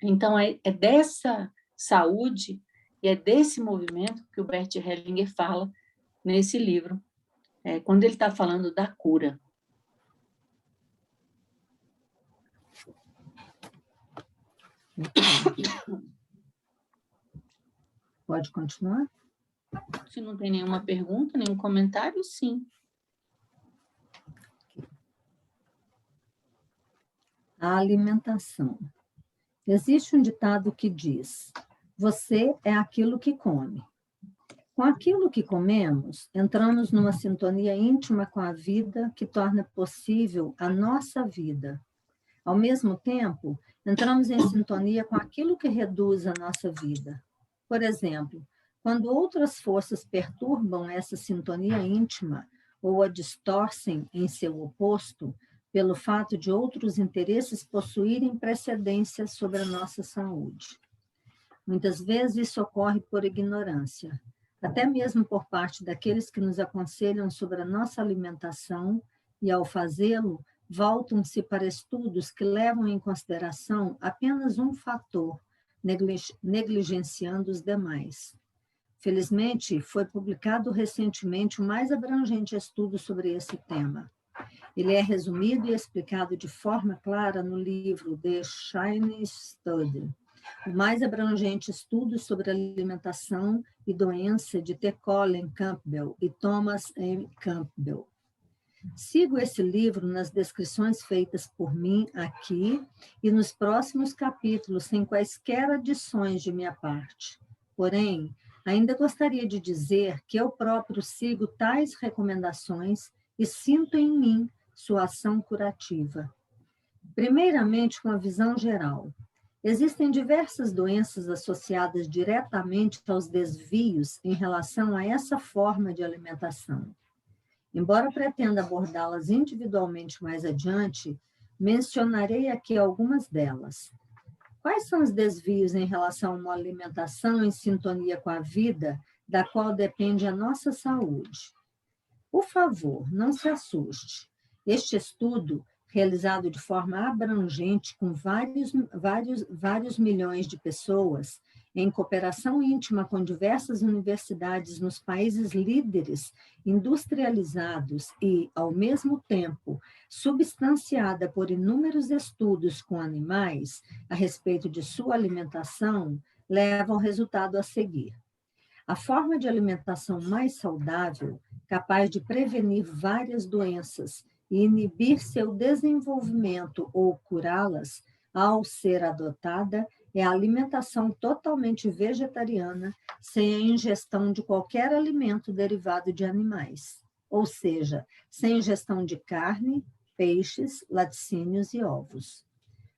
Então, é dessa saúde e é desse movimento que o Bert Hellinger fala nesse livro, quando ele está falando da cura. Pode continuar? Se não tem nenhuma pergunta, nenhum comentário, sim. A alimentação. Existe um ditado que diz: você é aquilo que come. Com aquilo que comemos, entramos numa sintonia íntima com a vida que torna possível a nossa vida. Ao mesmo tempo, entramos em sintonia com aquilo que reduz a nossa vida. Por exemplo, quando outras forças perturbam essa sintonia íntima ou a distorcem em seu oposto, pelo fato de outros interesses possuírem precedência sobre a nossa saúde. Muitas vezes isso ocorre por ignorância, até mesmo por parte daqueles que nos aconselham sobre a nossa alimentação, e ao fazê-lo, voltam-se para estudos que levam em consideração apenas um fator, negligenciando os demais. Felizmente, foi publicado recentemente o mais abrangente estudo sobre esse tema. Ele é resumido e explicado de forma clara no livro The Shining Study, o mais abrangente estudo sobre alimentação e doença de T. Colin Campbell e Thomas M. Campbell. Sigo esse livro nas descrições feitas por mim aqui e nos próximos capítulos, sem quaisquer adições de minha parte. Porém, ainda gostaria de dizer que eu próprio sigo tais recomendações e sinto em mim sua ação curativa. Primeiramente, com a visão geral. Existem diversas doenças associadas diretamente aos desvios em relação a essa forma de alimentação. Embora pretenda abordá-las individualmente mais adiante, mencionarei aqui algumas delas. Quais são os desvios em relação a uma alimentação em sintonia com a vida, da qual depende a nossa saúde? Por favor, não se assuste. Este estudo, realizado de forma abrangente com vários milhões de pessoas, em cooperação íntima com diversas universidades nos países líderes, industrializados e, ao mesmo tempo, substanciada por inúmeros estudos com animais a respeito de sua alimentação, leva ao resultado a seguir. A forma de alimentação mais saudável, capaz de prevenir várias doenças e inibir seu desenvolvimento ou curá-las, ao ser adotada, é a alimentação totalmente vegetariana, sem a ingestão de qualquer alimento derivado de animais, ou seja, sem ingestão de carne, peixes, laticínios e ovos.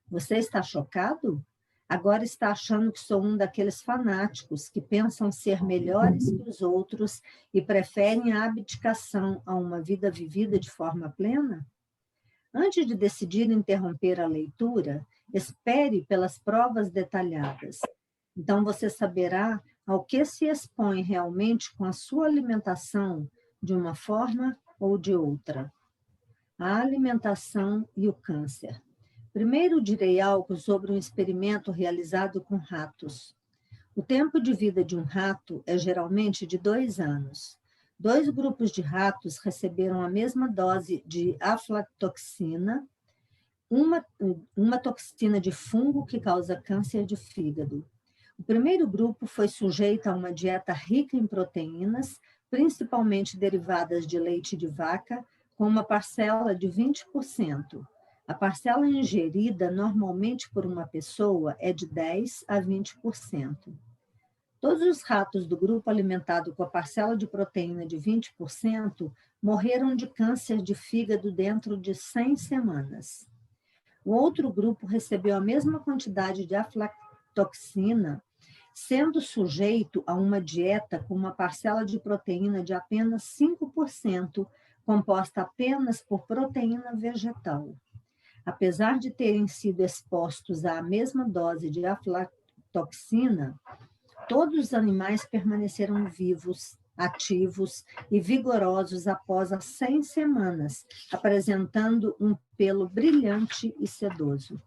Você está chocado? Agora está achando que sou um daqueles fanáticos que pensam ser melhores que os outros e preferem a abdicação a uma vida vivida de forma plena? Antes de decidir interromper a leitura, espere pelas provas detalhadas. Então você saberá ao que se expõe realmente com a sua alimentação, de uma forma ou de outra. A alimentação e o câncer. Primeiro direi algo sobre um experimento realizado com ratos. O tempo de vida de um rato é geralmente de 2 anos. 2 grupos de ratos receberam a mesma dose de aflatoxina, uma toxina de fungo que causa câncer de fígado. O primeiro grupo foi sujeito a uma dieta rica em proteínas, principalmente derivadas de leite de vaca, com uma parcela de 20%. A parcela ingerida normalmente por uma pessoa é de 10% a 20%. Todos os ratos do grupo alimentado com a parcela de proteína de 20% morreram de câncer de fígado dentro de 100 semanas. O outro grupo recebeu a mesma quantidade de aflatoxina, sendo sujeito a uma dieta com uma parcela de proteína de apenas 5%, composta apenas por proteína vegetal. Apesar de terem sido expostos à mesma dose de aflatoxina, todos os animais permaneceram vivos, ativos e vigorosos após as 100 semanas, apresentando um pelo brilhante e sedoso.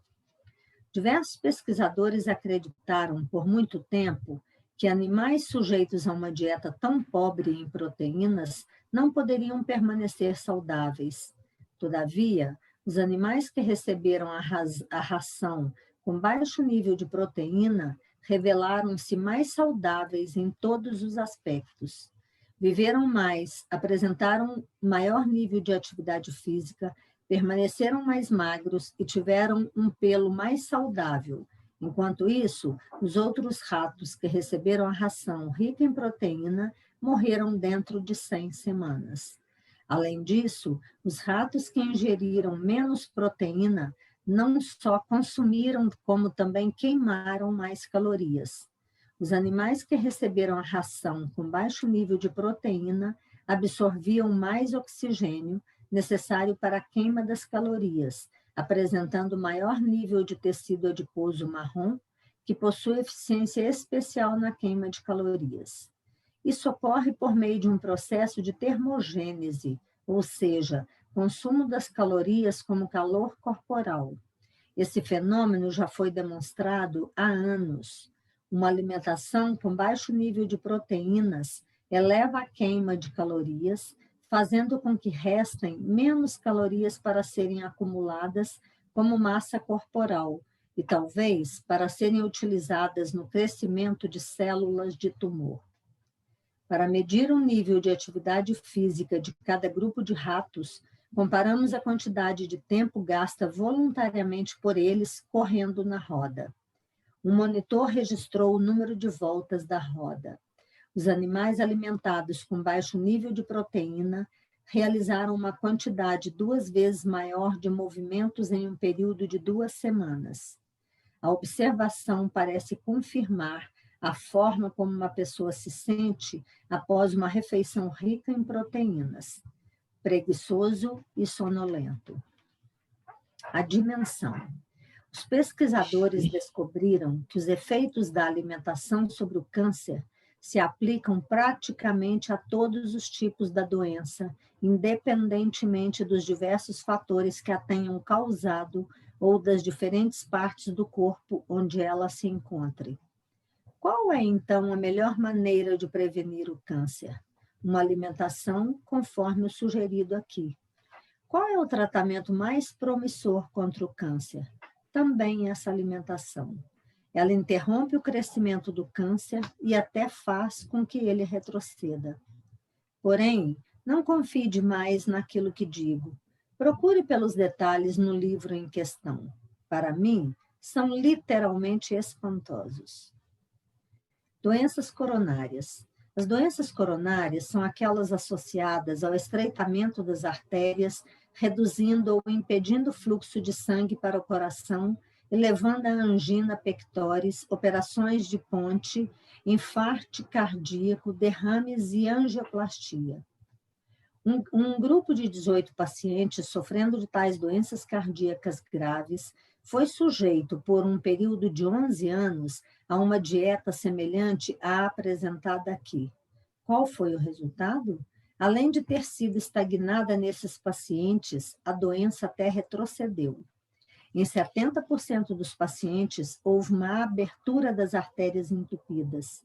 Diversos pesquisadores acreditaram por muito tempo que animais sujeitos a uma dieta tão pobre em proteínas não poderiam permanecer saudáveis. Todavia, os animais que receberam a ração com baixo nível de proteína revelaram-se mais saudáveis em todos os aspectos. Viveram mais, apresentaram maior nível de atividade física, permaneceram mais magros e tiveram um pelo mais saudável. Enquanto isso, os outros ratos que receberam a ração rica em proteína morreram dentro de 100 semanas. Além disso, os ratos que ingeriram menos proteína não só consumiram, como também queimaram mais calorias. Os animais que receberam a ração com baixo nível de proteína absorviam mais oxigênio necessário para a queima das calorias, apresentando maior nível de tecido adiposo marrom, que possui eficiência especial na queima de calorias. Isso ocorre por meio de um processo de termogênese, ou seja, consumo das calorias como calor corporal. Esse fenômeno já foi demonstrado há anos. Uma alimentação com baixo nível de proteínas eleva a queima de calorias, fazendo com que restem menos calorias para serem acumuladas como massa corporal e talvez para serem utilizadas no crescimento de células de tumor. Para medir o nível de atividade física de cada grupo de ratos, comparamos a quantidade de tempo gasta voluntariamente por eles correndo na roda. Um monitor registrou o número de voltas da roda. Os animais alimentados com baixo nível de proteína realizaram uma quantidade 2 vezes maior de movimentos em um período de 2 semanas. A observação parece confirmar a forma como uma pessoa se sente após uma refeição rica em proteínas, preguiçoso e sonolento. A dimensão. Os pesquisadores descobriram que os efeitos da alimentação sobre o câncer se aplicam praticamente a todos os tipos da doença, independentemente dos diversos fatores que a tenham causado ou das diferentes partes do corpo onde ela se encontre. Qual é, então, a melhor maneira de prevenir o câncer? Uma alimentação conforme o sugerido aqui. Qual é o tratamento mais promissor contra o câncer? Também essa alimentação. Ela interrompe o crescimento do câncer e até faz com que ele retroceda. Porém, não confie demais naquilo que digo. Procure pelos detalhes no livro em questão. Para mim, são literalmente espantosos. Doenças coronárias. As doenças coronárias são aquelas associadas ao estreitamento das artérias, reduzindo ou impedindo o fluxo de sangue para o coração e levando a angina pectoris, operações de ponte, infarto cardíaco, derrames e angioplastia. Um grupo de 18 pacientes sofrendo de tais doenças cardíacas graves foi sujeito por um período de 11 anos a uma dieta semelhante à apresentada aqui. Qual foi o resultado? Além de ter sido estagnada nesses pacientes, a doença até retrocedeu. Em 70% dos pacientes, houve uma abertura das artérias entupidas.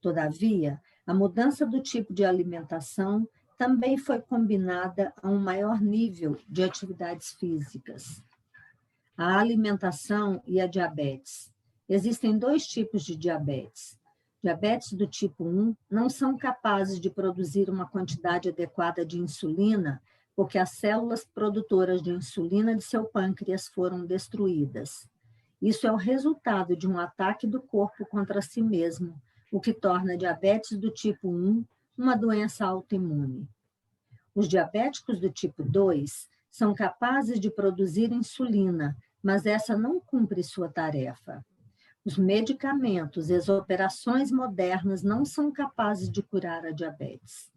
Todavia, a mudança do tipo de alimentação também foi combinada a um maior nível de atividades físicas. A alimentação e a diabetes. Existem 2 tipos de diabetes. Diabetes do tipo 1 não são capazes de produzir uma quantidade adequada de insulina porque as células produtoras de insulina de seu pâncreas foram destruídas. Isso é o resultado de um ataque do corpo contra si mesmo, o que torna a diabetes do tipo 1 uma doença autoimune. Os diabéticos do tipo 2 são capazes de produzir insulina, mas essa não cumpre sua tarefa. Os medicamentos e as operações modernas não são capazes de curar a diabetes.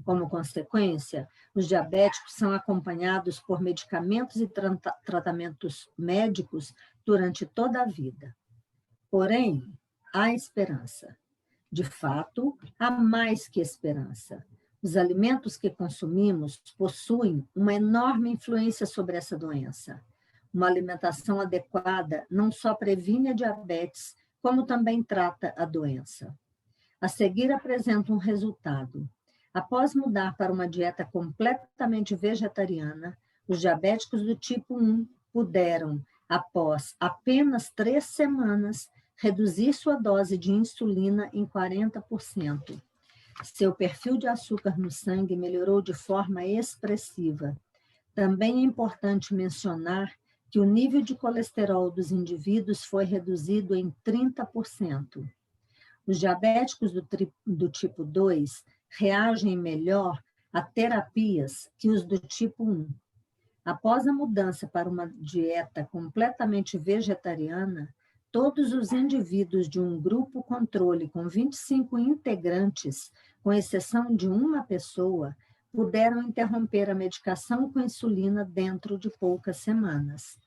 Como consequência, os diabéticos são acompanhados por medicamentos e tratamentos médicos durante toda a vida. Porém, há esperança. De fato, há mais que esperança. Os alimentos que consumimos possuem uma enorme influência sobre essa doença. Uma alimentação adequada não só previne a diabetes, como também trata a doença. A seguir apresento um resultado. Após mudar para uma dieta completamente vegetariana, os diabéticos do tipo 1 puderam, após apenas 3 semanas, reduzir sua dose de insulina em 40%. Seu perfil de açúcar no sangue melhorou de forma expressiva. Também é importante mencionar que o nível de colesterol dos indivíduos foi reduzido em 30%. Os diabéticos do tipo 2 reagem melhor a terapias que os do tipo 1. Após a mudança para uma dieta completamente vegetariana, todos os indivíduos de um grupo controle com 25 integrantes, com exceção de uma pessoa, puderam interromper a medicação com insulina dentro de poucas semanas.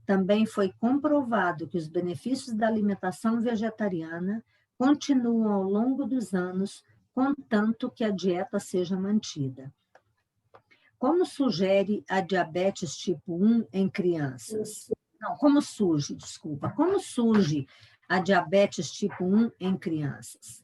Também foi comprovado que os benefícios da alimentação vegetariana continuam ao longo dos anos, contanto que a dieta seja mantida. Como sugere a diabetes tipo 1 em crianças? Não, como surge a diabetes tipo 1 em crianças?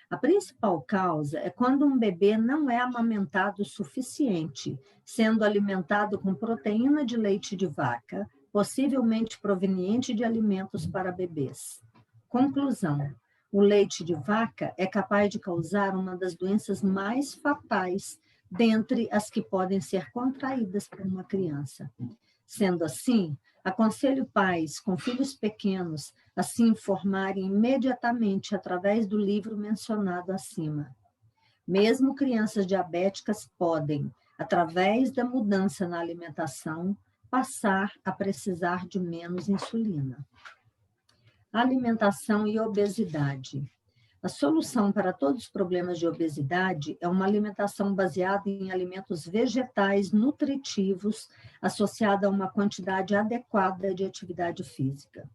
A principal causa é quando um bebê não é amamentado o suficiente, sendo alimentado com proteína de leite de vaca, possivelmente proveniente de alimentos para bebês. Conclusão: o leite de vaca é capaz de causar uma das doenças mais fatais dentre as que podem ser contraídas por uma criança. Sendo assim, aconselho pais com filhos pequenos a se informarem imediatamente através do livro mencionado acima. Mesmo crianças diabéticas podem, através da mudança na alimentação, passar a precisar de menos insulina. Alimentação e obesidade. A solução para todos os problemas de obesidade é uma alimentação baseada em alimentos vegetais nutritivos, associada a uma quantidade adequada de atividade física.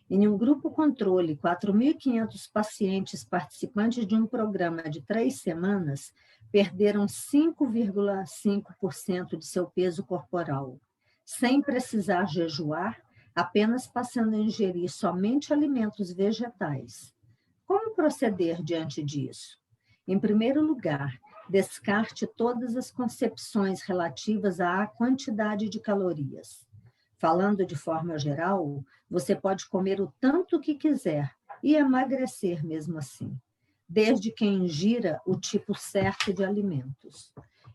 Em um grupo controle, 4.500 pacientes participantes de um programa de 3 semanas perderam 5,5% de seu peso corporal, sem precisar jejuar, apenas passando a ingerir somente alimentos vegetais. Como proceder diante disso? Em primeiro lugar, descarte todas as concepções relativas à quantidade de calorias. Falando de forma geral, você pode comer o tanto que quiser e emagrecer mesmo assim, desde que ingira o tipo certo de alimentos.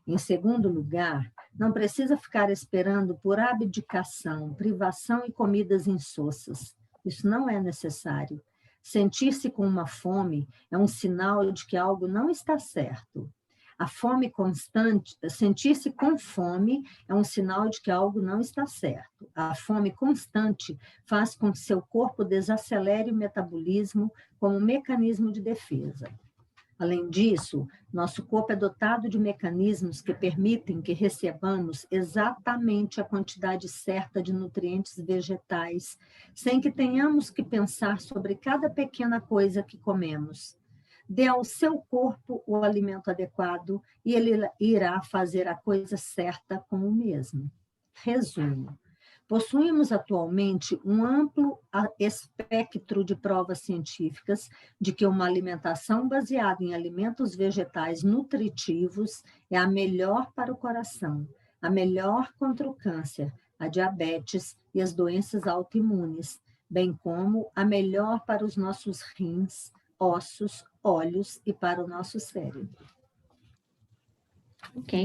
Em segundo lugar, não precisa ficar esperando por abdicação, privação e comidas insossas. Isso não é necessário. Sentir-se com uma fome é um sinal de que algo não está certo. A fome constante, sentir-se com fome é um sinal de que algo não está certo. A fome constante faz com que seu corpo desacelere o metabolismo como mecanismo de defesa. Além disso, nosso corpo é dotado de mecanismos que permitem que recebamos exatamente a quantidade certa de nutrientes vegetais, sem que tenhamos que pensar sobre cada pequena coisa que comemos. Dê ao seu corpo o alimento adequado e ele irá fazer a coisa certa com o mesmo. Resumo. Possuímos atualmente um amplo espectro de provas científicas de que uma alimentação baseada em alimentos vegetais nutritivos é a melhor para o coração, a melhor contra o câncer, a diabetes e as doenças autoimunes, bem como a melhor para os nossos rins, ossos, olhos e para o nosso cérebro. Ok.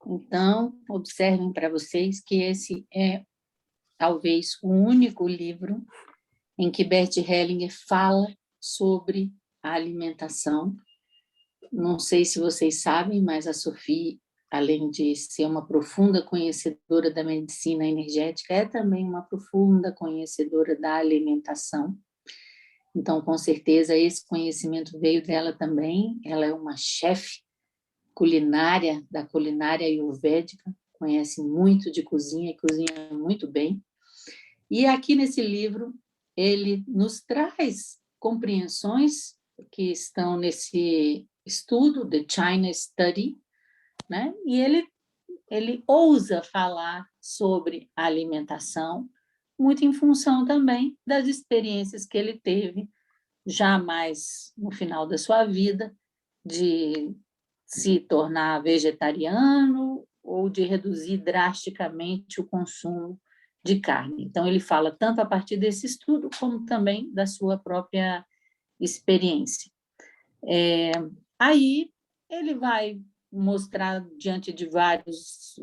Então, observem para vocês que esse é talvez o único livro em que Bert Hellinger fala sobre a alimentação. Não sei se vocês sabem, mas a Sophie, além de ser uma profunda conhecedora da medicina energética, é também uma profunda conhecedora da alimentação. Então, com certeza, esse conhecimento veio dela também. Ela é uma chefe culinária, da culinária ayurvédica, conhece muito de cozinha e cozinha muito bem. E aqui nesse livro, ele nos traz compreensões que estão nesse estudo, The China Study, né? E ele ele ousa falar sobre a alimentação, muito em função também das experiências que ele teve, já mais no final da sua vida, de se tornar vegetariano ou de reduzir drasticamente o consumo de carne. Então, ele fala tanto a partir desse estudo, como também da sua própria experiência. Aí, ele vai mostrar diante de várias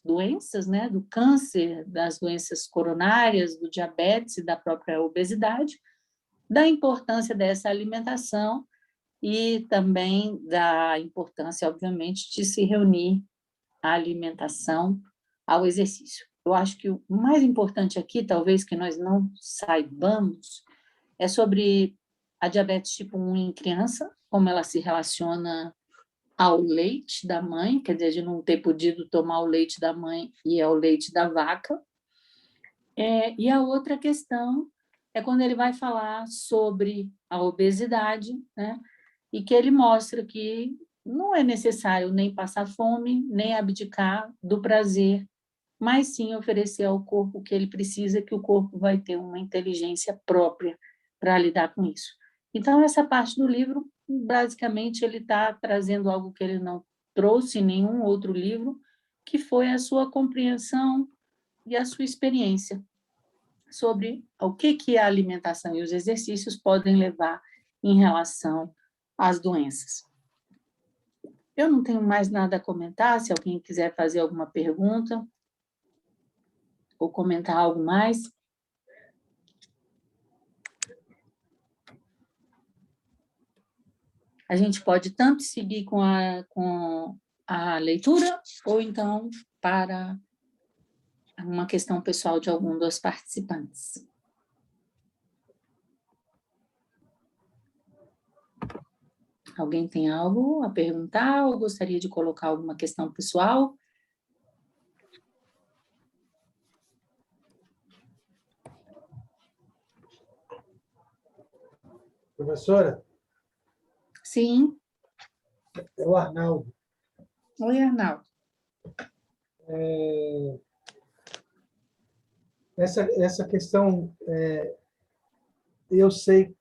doenças, né, do câncer, das doenças coronárias, do diabetes e da própria obesidade, da importância dessa alimentação e também da importância, obviamente, de se reunir a alimentação ao exercício. Eu acho que o mais importante aqui, talvez que nós não saibamos, é sobre a diabetes tipo 1 em criança, como ela se relaciona ao leite da mãe, quer dizer, de não ter podido tomar o leite da mãe e ao leite da vaca. E a outra questão é quando ele vai falar sobre a obesidade, né? E que ele mostra que não é necessário nem passar fome, nem abdicar do prazer, mas sim oferecer ao corpo o que ele precisa, que o corpo vai ter uma inteligência própria para lidar com isso. Então, essa parte do livro, basicamente, ele está trazendo algo que ele não trouxe em nenhum outro livro, que foi a sua compreensão e a sua experiência sobre o que a alimentação e os exercícios podem levar em relação às doenças. Eu não tenho mais nada a comentar, se alguém quiser fazer alguma pergunta ou comentar algo mais. A gente pode tanto seguir com a leitura, ou então para uma questão pessoal de algum dos participantes. Alguém tem algo a perguntar ou gostaria de colocar alguma questão pessoal? Professora? Sim. É o Arnaldo. Oi, Arnaldo. Essa questão, eu sei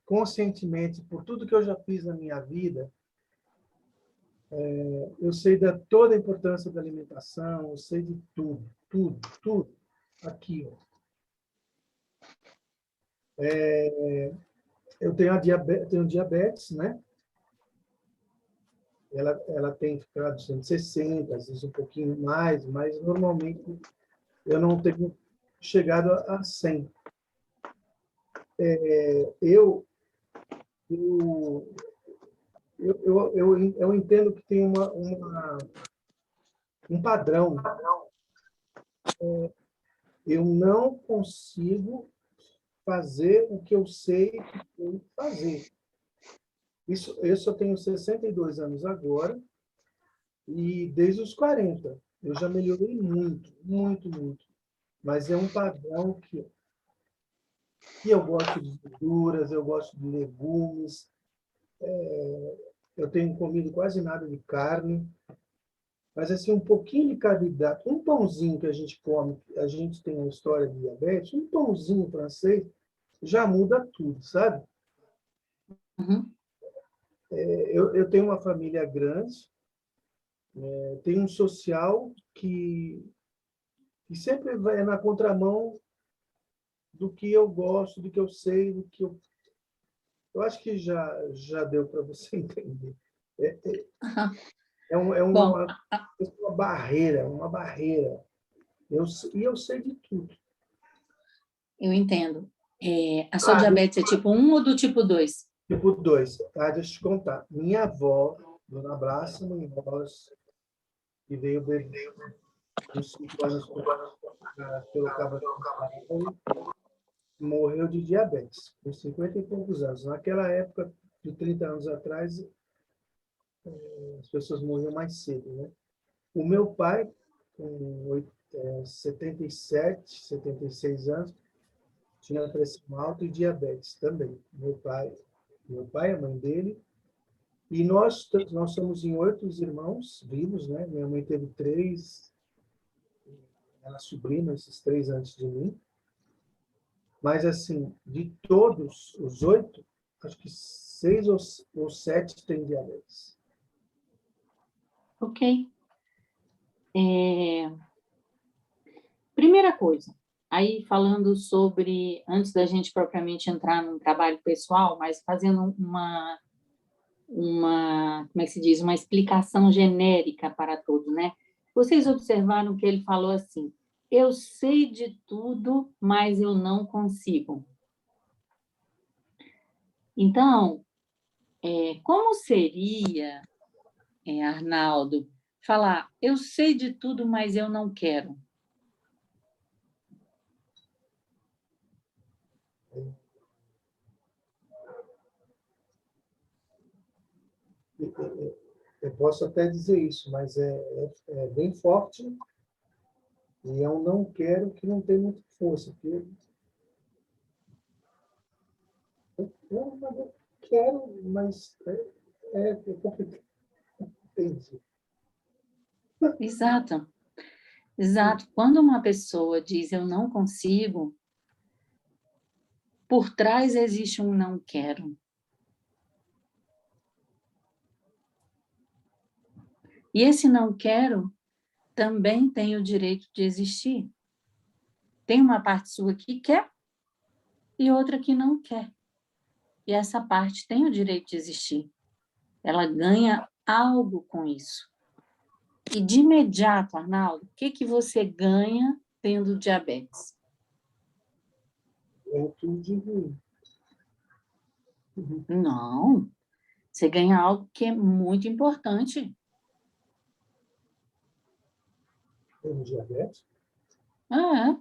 conscientemente, por tudo que eu já fiz na minha vida, eu sei da toda a importância da alimentação, eu sei de tudo, aqui. Eu tenho diabetes, né? Ela tem ficado 160, às vezes um pouquinho mais, mas normalmente eu não tenho chegado a 100. Eu entendo que tem um padrão. Eu não consigo fazer o que eu sei que tenho que fazer. Eu só tenho 62 anos agora, e desde os 40 eu já melhorei muito. Mas é um padrão que eu gosto de verduras, eu gosto de legumes, eu tenho comido quase nada de carne, mas assim, um pouquinho de carboidrato, um pãozinho que a gente come, a gente tem uma história de diabetes, um pãozinho francês já muda tudo, sabe? Uhum. Eu tenho uma família grande, tenho um social que sempre vai na contramão do que eu gosto, do que eu sei, do que eu acho que já deu para você entender. É Bom, uma barreira. E eu sei de tudo. eu entendo. A sua diabetes é tipo 1 ou do tipo 2? Tipo 2. Deixa eu te contar. Minha avó, Dona Brassa Munhoz, que veio beber uns 5 anos pelo Cabo, morreu de diabetes, com 50 e poucos anos. Naquela época, de 30 anos atrás, as pessoas morriam mais cedo, né? O meu pai, com 77, 76 anos, tinha pressão alta e diabetes também. Meu pai, a mãe dele, E nós somos em 8 irmãos vivos, né? Minha mãe teve 3, ela sobrinha, esses 3 antes de mim. Mas, assim, de todos os 8, acho que 6 ou 7 têm diabetes. Ok. Primeira coisa, aí falando sobre, antes da gente propriamente entrar num trabalho pessoal, mas fazendo como é que se diz, uma explicação genérica para todos, né? Vocês observaram que ele falou assim, eu sei de tudo, mas eu não consigo. Então, como seria, Arnaldo, falar, eu sei de tudo, mas eu não quero? Eu posso até dizer isso, mas é bem forte e é um não quero que não tem muita força. Porque eu quero, mas é complicado. Entendi. Exato, exato. Quando uma pessoa diz eu não consigo, por trás existe um não quero. E esse não quero também tem o direito de existir. Tem uma parte sua que quer e outra que não quer. E essa parte tem o direito de existir. Ela ganha algo com isso. E de imediato, Arnaldo, o que você ganha tendo diabetes? É tudo de ruim. Não, você ganha algo que é muito importante. Tem diabetes? Ah, é.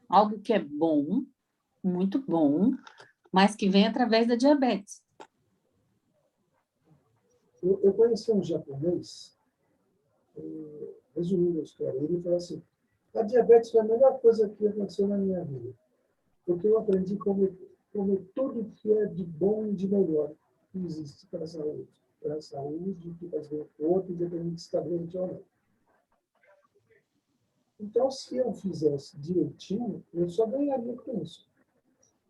Algo que é bom, muito bom, mas que vem através da diabetes. Eu conheci um japonês, resumindo a história, ele falou assim, a diabetes foi a melhor coisa que aconteceu na minha vida, porque eu aprendi a comer tudo que é de bom e de melhor que existe para a saúde. Para a saúde, que faz bem para o outro, independente se está doente ou não. Então, se eu fizesse direitinho, eu só ganharia com isso.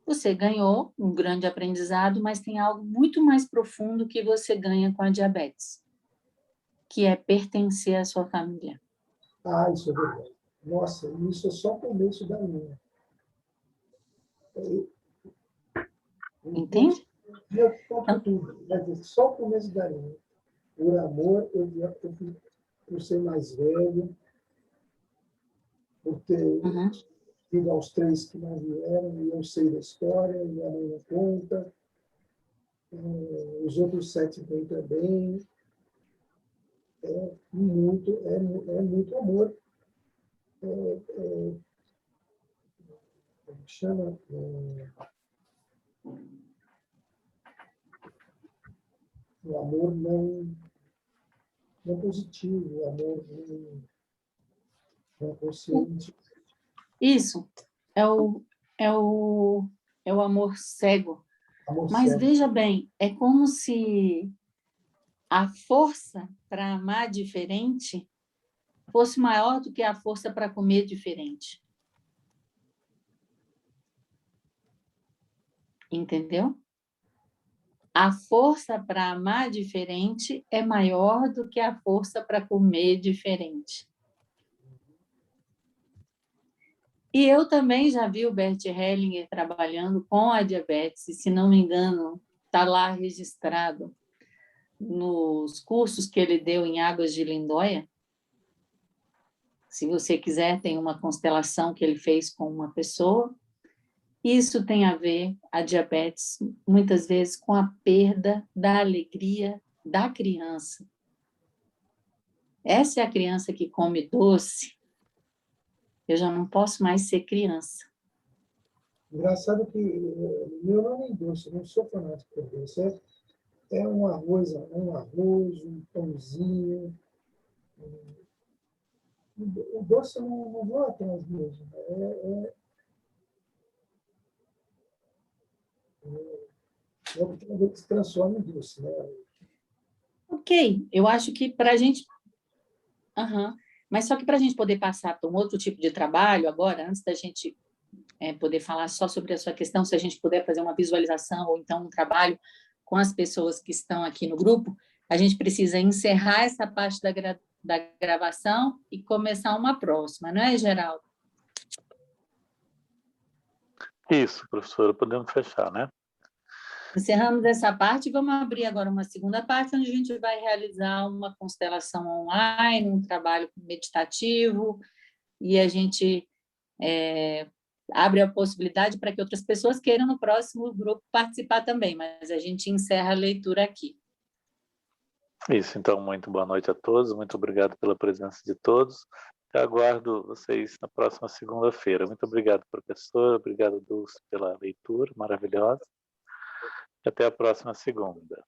Você ganhou um grande aprendizado, mas tem algo muito mais profundo que você ganha com a diabetes, que é pertencer à sua família. Ah, isso é verdade. Nossa, isso é só o começo da linha. Entende? Eu compro tudo, mas é só o começo da linha. Por amor, por ser mais velho, por ter Uhum. ido aos 3 que não vieram, e eu sei da história, minha mãe não conta, os outros 7 vêm também. É muito amor. Como chama? O amor não positivo, o amor não consciente. Isso é o, é o amor cego. Amor Mas cego. veja bem, é como se a força para amar diferente fosse maior do que a força para comer diferente. Entendeu? A força para amar diferente é maior do que a força para comer diferente. E eu também já vi o Bert Hellinger trabalhando com a diabetes, e, se não me engano, está lá registrado nos cursos que ele deu em Águas de Lindóia. Se você quiser, tem uma constelação que ele fez com uma pessoa. Isso tem a ver, a diabetes, muitas vezes, com a perda da alegria da criança. Essa é a criança que come doce. Eu já não posso mais ser criança. Engraçado que meu não é doce, eu não sou fanático por doce. É um arroz, um pãozinho. O doce eu não vou atrás mesmo. Ele se transforma nisso, né? Ok, eu acho que para a gente... Aham. Mas só que para a gente poder passar para um outro tipo de trabalho agora, antes da gente poder falar só sobre a sua questão, se a gente puder fazer uma visualização ou então um trabalho com as pessoas que estão aqui no grupo, a gente precisa encerrar essa parte da gravação e começar uma próxima, não é, Geraldo? Isso, professora, podemos fechar, né? Encerramos essa parte e vamos abrir agora uma segunda parte, onde a gente vai realizar uma constelação online, um trabalho meditativo, e a gente abre a possibilidade para que outras pessoas queiram no próximo grupo participar também, mas a gente encerra a leitura aqui. Isso, então, muito boa noite a todos, muito obrigado pela presença de todos. Eu aguardo vocês na próxima segunda-feira. Muito obrigado, professor, obrigado, Dulce, pela leitura maravilhosa. E até a próxima segunda.